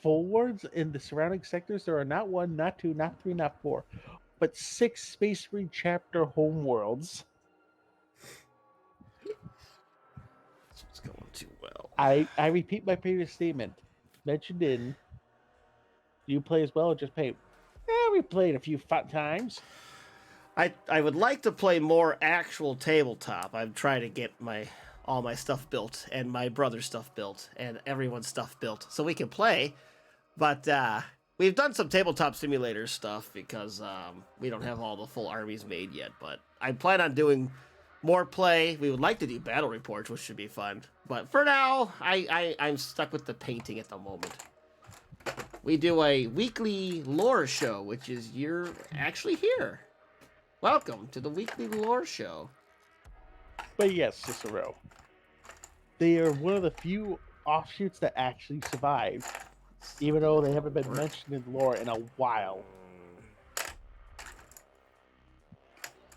Forwards in the surrounding sectors, there are not 1, not 2, not 3, not 4, but 6 Space Marine chapter homeworlds. It's going too well. I repeat my previous statement. Mentioned in Do you play as well or just paint? We played a few fun times. I would like to play more actual tabletop. I'm trying to get all my stuff built and my brother's stuff built and everyone's stuff built so we can play. But we've done some tabletop simulator stuff because we don't have all the full armies made yet. But I plan on doing more play. We would like to do battle reports, which should be fun. But for now, I'm stuck with the painting at the moment. We do a weekly lore show, which is you're actually here. Welcome to the weekly lore show. But yes, Cicero. They are one of the few offshoots that actually survived, even though they haven't been mentioned in lore in a while.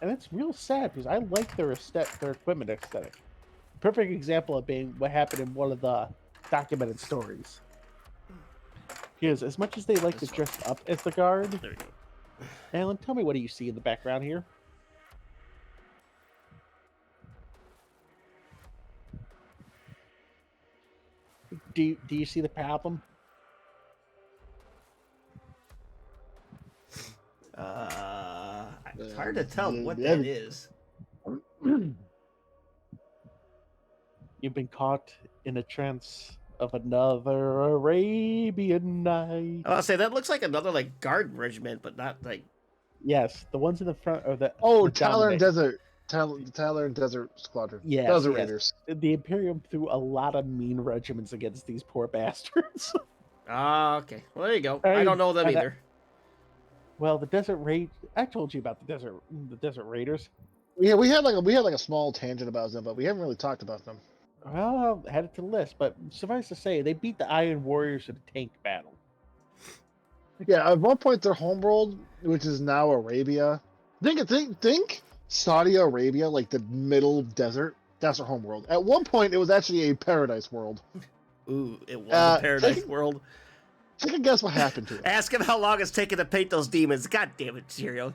And it's real sad because I like their equipment aesthetic. Perfect example of being what happened in one of the documented stories. Because as much as they like to dress up as the guard, There you go. Alan, tell me, what do you see in the background here? Do you see the problem? It's hard to tell what that is. You've been caught in a trance of another Arabian night. I'll say that looks like another like guard regiment, but not like. Yes, the ones in the front are the Tyler and dominate. Desert. Tyler and Desert Squadron. Yes, Desert yes. Raiders. The Imperium threw a lot of mean regiments against these poor bastards. Okay. Well, there you go. I don't know them either. Well, the Desert Raid. I told you about the Desert Raiders. Yeah, we had like a small tangent about them, but we haven't really talked about them. Well, I added to the list, but suffice to say, they beat the Iron Warriors in a tank battle. Yeah, at one point their homeworld, which is now Arabia. Think Saudi Arabia, like the middle desert. That's their homeworld. At one point, it was actually a paradise world. Ooh, it was a paradise world. Take a guess what happened to it. Ask him how long it's taken to paint those demons. God damn it, Cheerio.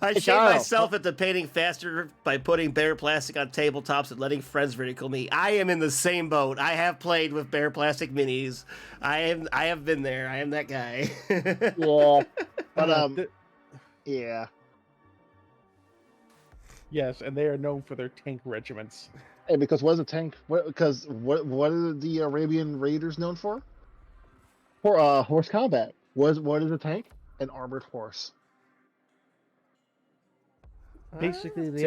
I shame myself into painting faster by putting bare plastic on tabletops and letting friends ridicule me. I am in the same boat. I have played with bare plastic minis. I have been there. I am that guy. Yeah. But yeah. Yes, and they are known for their tank regiments. And because what is a tank? What are the Arabian Raiders known for? For horse combat. What is a tank? An armored horse. Basically, they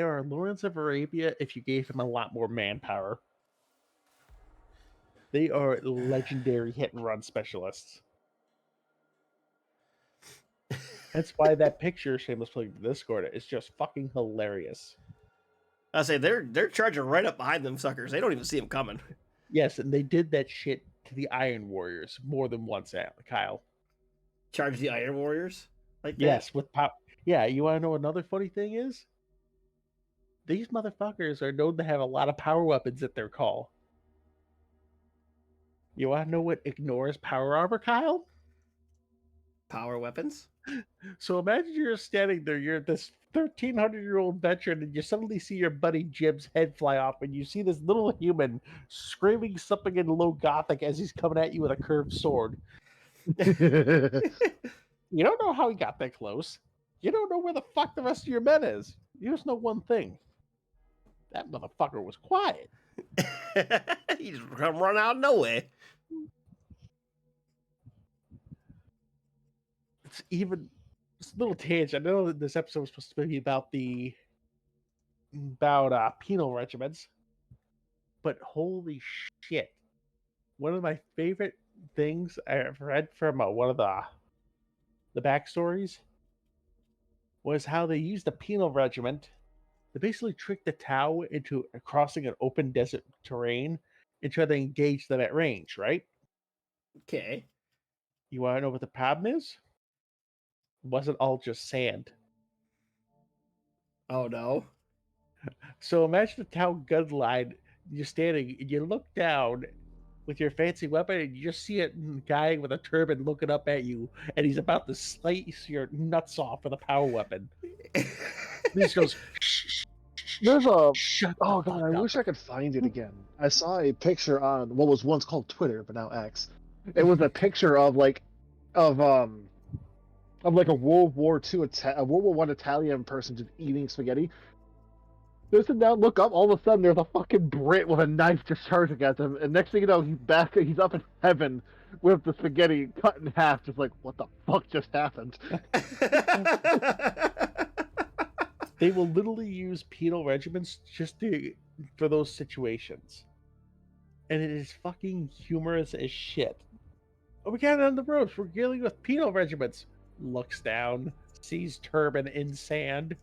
are Lawrence of Arabia if you gave them a lot more manpower. They are legendary hit and run specialists. That's why that picture Shameless plug in the Discord is just fucking hilarious. I say they're charging right up behind them suckers. They don't even see them coming. Yes, and they did that shit to the Iron Warriors more than once, Kyle. Charge the Iron Warriors? Like that? Yes, with power. Yeah, you want to know another funny thing is? These motherfuckers are known to have a lot of power weapons at their call. You want to know what ignores power armor, Kyle? Power weapons? So imagine you're standing there, you're this 1,300-year-old veteran, and you suddenly see your buddy Jim's head fly off, and you see this little human screaming something in low Gothic as he's coming at you with a curved sword. You don't know how he got that close. You don't know where the fuck the rest of your men is. You just know one thing. That motherfucker was quiet. He just come run out of nowhere. It's even it's a little tangent. I know that this episode was supposed to be about penal regiments, but holy shit! One of my favorite things I've read from one of the backstories was how they used the penal regiment to basically trick the Tau into crossing an open desert terrain and try to engage them at range. Right? Okay. You want to know what the problem is? It wasn't all just sand. Oh no. So imagine the town gun line. You're standing and you look down with your fancy weapon and you just see a guy with a turban looking up at you and he's about to slice your nuts off with a power weapon. He just goes, There's a shut the oh fuck god, I up. wish I could find it again. I saw a picture on what was once called Twitter, but now X. It was a picture of like of like a World War II a World War I Italian person just eating spaghetti. They sit down, look up, all of a sudden there's a fucking Brit with a knife just charging at them, and next thing you know, he's up in heaven with the spaghetti cut in half, just like, what the fuck just happened? They will literally use penal regiments for those situations. And it is fucking humorous as shit. Oh, we got it on the ropes. We're dealing with penal regiments. Looks down, sees turban in sand.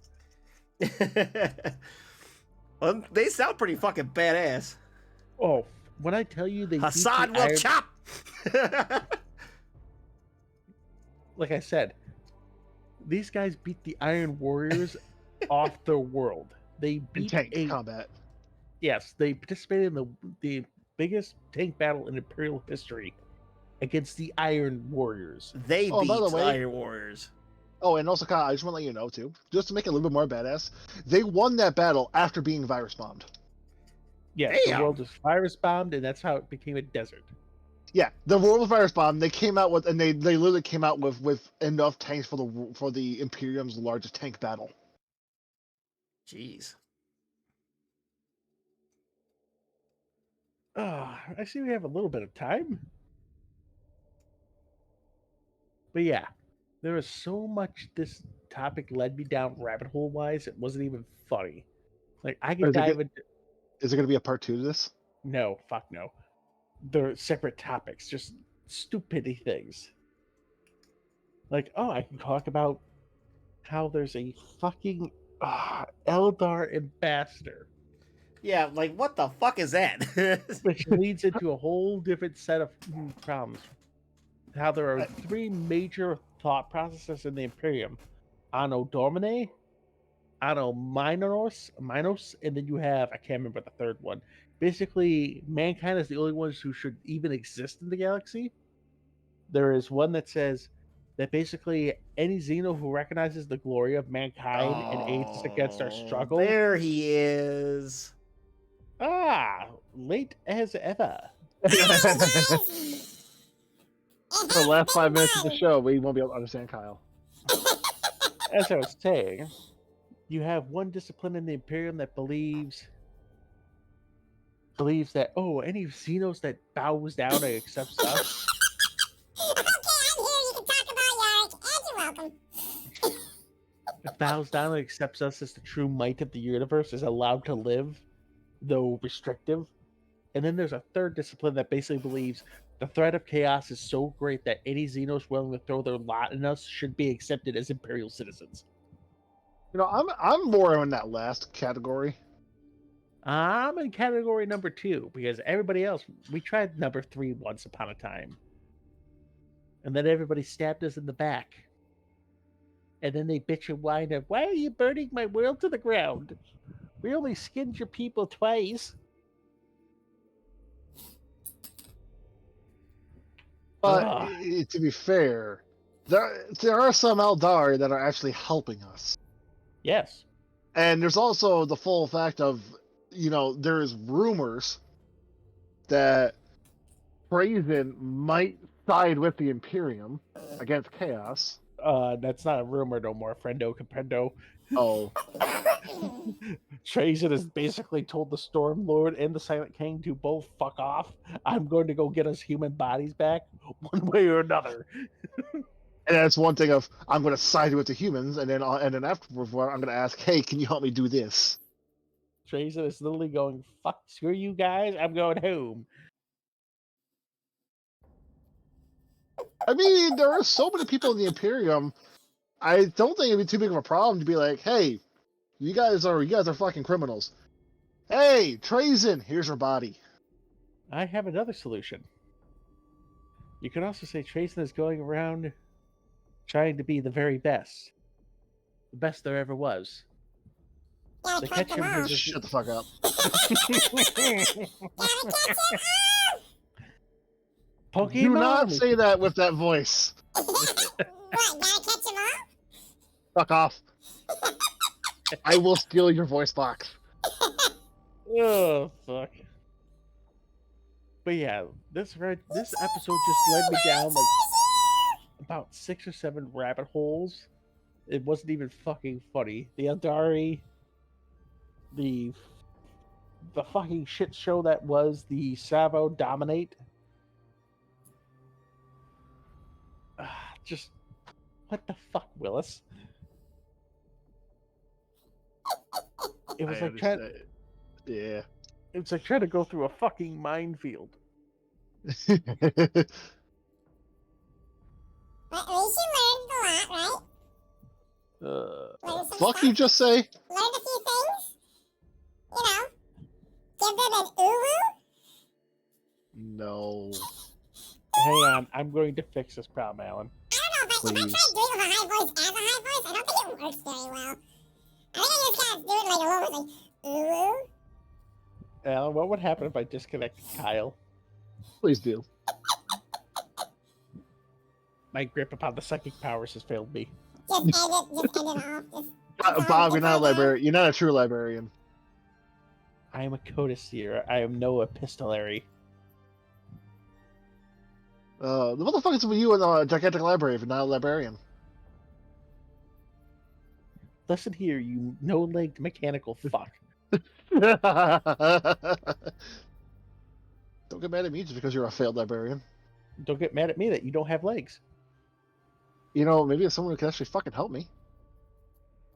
Well, they sound pretty fucking badass. Oh, when I tell you they Hassan beat the will Iron... chop. Like I said, these guys beat the Iron Warriors off the world. They beat In tank combat. Yes, they participated in the biggest tank battle in Imperial history against the Iron Warriors. They Oh, beat by the way- Iron Warriors. Oh, and also, Kyle, I just want to let you know, too, just to make it a little bit more badass, they won that battle after being virus bombed. Yeah, Damn. the world was virus bombed, and that's how it became a desert. Yeah, the world was virus bombed. They came out with, and they literally came out with enough tanks for the Imperium's largest tank battle. Jeez. I see we have a little bit of time. But yeah, there was so much this topic led me down rabbit hole wise, it wasn't even funny. Like, I could dive into. Is there going to be a part 2 to this? No, fuck no. They're separate topics, just stupidity things. Like, oh, I can talk about how there's a fucking Eldar ambassador, Yeah, like what the fuck is that? which leads into a whole different set of problems. How there are 3 major thought processes in the Imperium: Anno Domini, Anno Minos, and then you have, I can't remember the third one. Basically, mankind is the only ones who should even exist in the galaxy. There is one that says that basically any Xeno who recognizes the glory of mankind and aids us against our struggle. There he is. Late as ever. For the last 5 minutes of the show, we won't be able to understand Kyle. As I was saying, you have one discipline in the Imperium that believes that, oh, any Xenos that bows down and accepts us. Okay, I'm here. You can talk about Yarg, and you're welcome. That bows down and accepts us as the true might of the universe is allowed to live, though restrictive. And then there's a third discipline that basically believes the threat of chaos is so great that any Xenos willing to throw their lot in us should be accepted as Imperial citizens. You know, I'm more in that last category. I'm in category number 2 because everybody else, we tried number 3 once upon a time. And then everybody stabbed us in the back. And then they bitch and whine of, why are you burning my world to the ground? We only skinned your people twice. But Ugh. to be fair, there are some Eldar that are actually helping us. Yes. And there's also the full fact of, there's rumors that Brazen might side with the Imperium against Chaos. That's not a rumor no more, friendo comprendo. Oh, Trajan has basically told the Storm Lord and the Silent King to both fuck off. I'm going to go get us human bodies back one way or another. and that's one thing of I'm going to side with the humans, and then afterwards I'm going to ask, hey, can you help me do this? Trajan is literally going, fuck, screw you guys, I'm going home. I mean, there are so many people in the Imperium. I don't think it'd be too big of a problem to be like, hey, you guys are fucking criminals. Hey, Trajan, here's your body. I have another solution. You can also say Trajan is going around trying to be the very best. The best there ever was. Gotta The cut catch them him off. has Shut the fuck up. Gotta catch them Pokemon. Do not say that with that voice. off. What? Gotta catch them off? Fuck off. I will steal your voice box. Oh fuck. But yeah, this episode just led me down like about 6 or 7 rabbit holes. It wasn't even fucking funny. The Andari, the fucking shit show that was the Savo Dominate. Just what the fuck, Willis? It was like trying. Yeah. It was like trying to go through a fucking minefield. But at least you learned a lot, right? Learned some Fuck stuff. you just say? Learned a few things. Give them an uwu. No. Hang on, I'm going to fix this problem, Alan. I don't know if I Please. tried doing it with a high voice as a high voice. I don't think it works very well. I think I just gotta do it like a low voice, like uwu. Alan, what would happen if I disconnected Kyle? Please do. My grip upon the psychic powers has failed me. Just end it off. Bob, you're not a librarian. You're not a true librarian. I am a codicil. I am no epistolary. What the fuck is with you in a gigantic library if you're not a librarian? Listen here, you no-legged mechanical fuck. Don't get mad at me just because you're a failed librarian. Don't get mad at me that you don't have legs. Maybe it's someone who can actually fucking help me.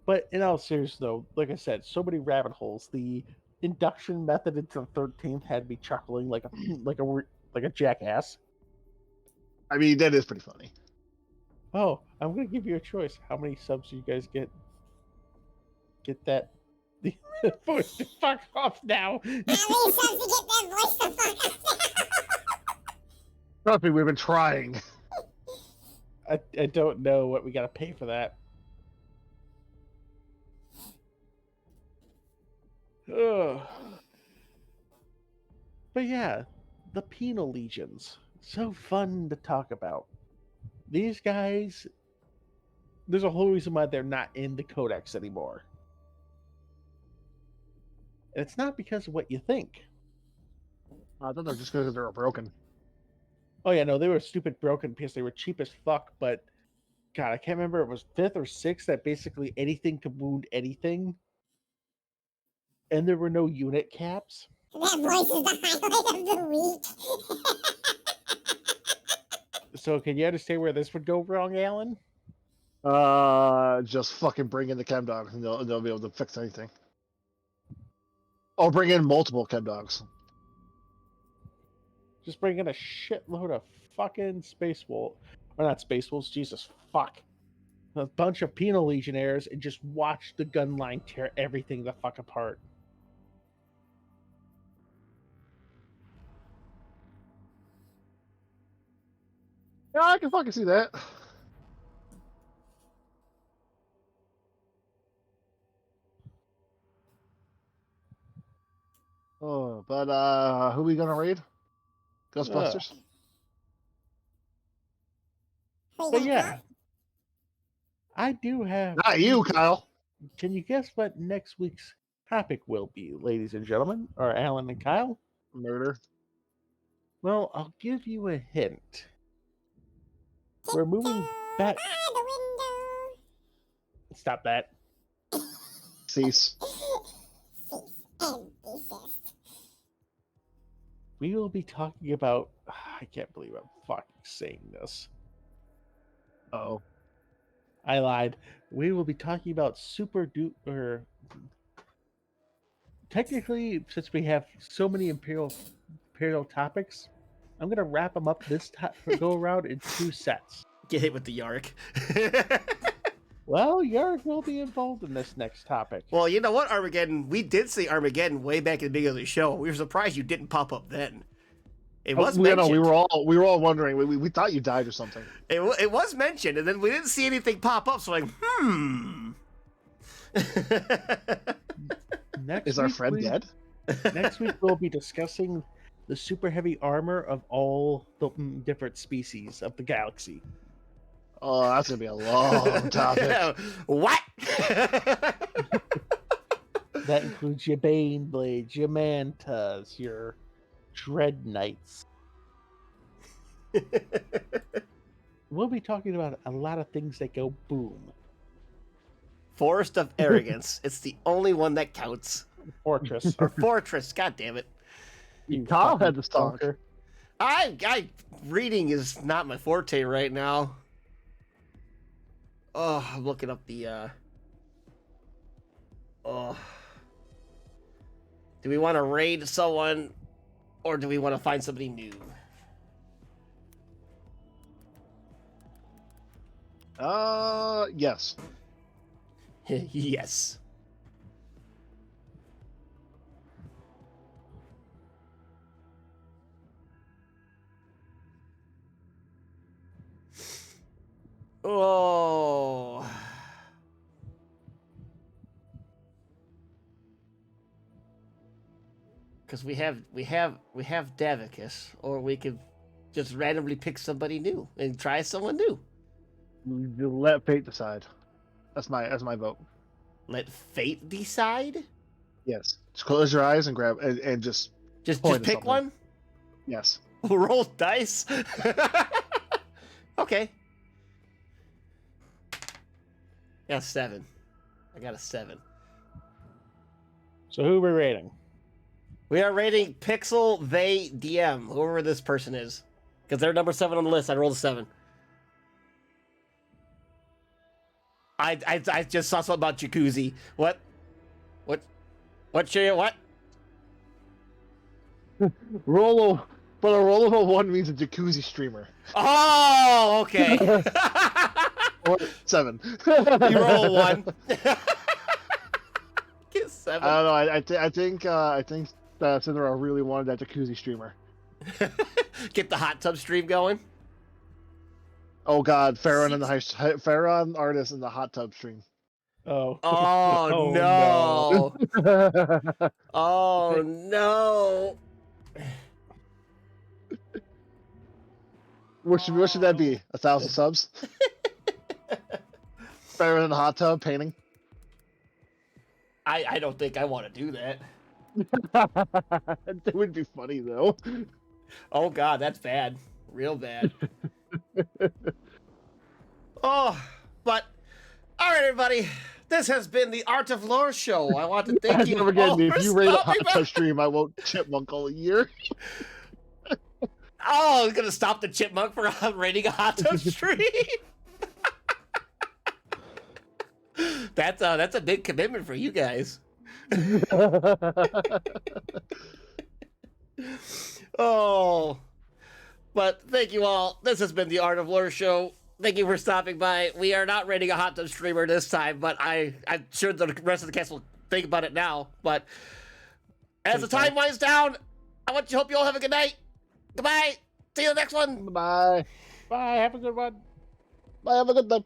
But in all seriousness, though, like I said, so many rabbit holes. The induction method into the 13th had me chuckling like a jackass. I mean, that is pretty funny. Oh, I'm gonna give you a choice. How many subs do you guys get? Get that voice to fuck off now. How many subs to get that voice to fuck up? Trust me, we've been trying. I don't know what we gotta pay for that. Ugh. But yeah, the Penal Legions. So fun to talk about. These guys, there's a whole reason why they're not in the Codex anymore. And it's not because of what you think. I thought they were just because they were broken. Oh yeah, no, they were stupid broken because they were cheap as fuck, but God, I can't remember, it was 5th or 6th that basically anything could wound anything. And there were no unit caps. That voice is the highlight of the week. So can you understand where this would go wrong, Alan? Just fucking bring in the chem dogs and they'll be able to fix anything. Or bring in multiple chem dogs. Just bring in a shitload of fucking space wolves. Or not space wolves, Jesus fuck. A bunch of Penal Legionnaires and just watch the gun line tear everything the fuck apart. Yeah, I can fucking see that. Oh, but who are we gonna raid? Ghostbusters? But yeah, I do have. Not you, Kyle. Can you guess what next week's topic will be, ladies and gentlemen, or Alan and Kyle? Murder. Well, I'll give you a hint. We're moving back. By the window. Stop that. Cease. Cease and desist. We will be talking about. I can't believe I'm fucking saying this. Oh. I lied. We will be talking about super duper. Technically, since we have so many imperial topics, I'm gonna wrap them up this go around in 2 sets. Get hit with the Yark. Well, Yarg will be involved in this next topic. Well, you know what, Armageddon? We did say Armageddon way back in the beginning of the show. We were surprised you didn't pop up then. It was mentioned. We were all wondering. We thought you died or something. It was mentioned, and then we didn't see anything pop up. So like, Is our friend dead? Next week we'll be discussing the super heavy armor of all the different species of the galaxy. Oh, that's gonna be a long topic. What? That includes your Bane Blades, your Mantas, your Dread Knights. We'll be talking about a lot of things that go boom. Forest of Arrogance. It's the only one that counts. Fortress. Or Fortress. God damn it. Kyle had this talk. Stalker. Reading is not my forte right now. Oh, I'm looking up the, oh. Do we want to raid someone, or do we want to find somebody new? Yes. Yes. Oh. Because we have Davicus, or we could just randomly pick somebody new and try someone new. Let fate decide. That's my vote. Let fate decide. Yes. Just close your eyes and grab and just point at pick something. one. Yes. Roll dice. Okay. Got a 7. I got a 7. So who are we rating? We are rating Pixel They DM, whoever this person is, because they're number 7 on the list. I rolled a 7. I just saw something about jacuzzi. What? Share what? But a roll of a 1 means a jacuzzi streamer. Oh, okay. Or 7. You roll a 1. Get 7. I don't know. I think Cinderella really wanted that jacuzzi streamer. Get the hot tub stream going. Oh God, Farron artist in the hot tub stream. Oh. Oh, no. Oh no. What should that be? 1,000 subs? Farron in the hot tub painting. I don't think I want to do that. That would be funny though. Oh God, that's bad. Real bad. Oh, but all right, everybody. This has been the Art of Lore show. I want to thank you. Never again, all if for you rate a hot stopping by. tub stream, I won't chipmunk all year. Oh, I'm gonna stop the chipmunk for rating a hot tub stream. That's a big commitment for you guys. Oh, but thank you all. This has been the Art of Lore show. Thank you for stopping by. We are not rating a hot tub streamer this time, but I'm sure the rest of the cast will think about it now. But as the time winds down, hope you all have a good night. Goodbye. See you in the next one. Bye. Bye. Have a good one. Bye. Have a good night.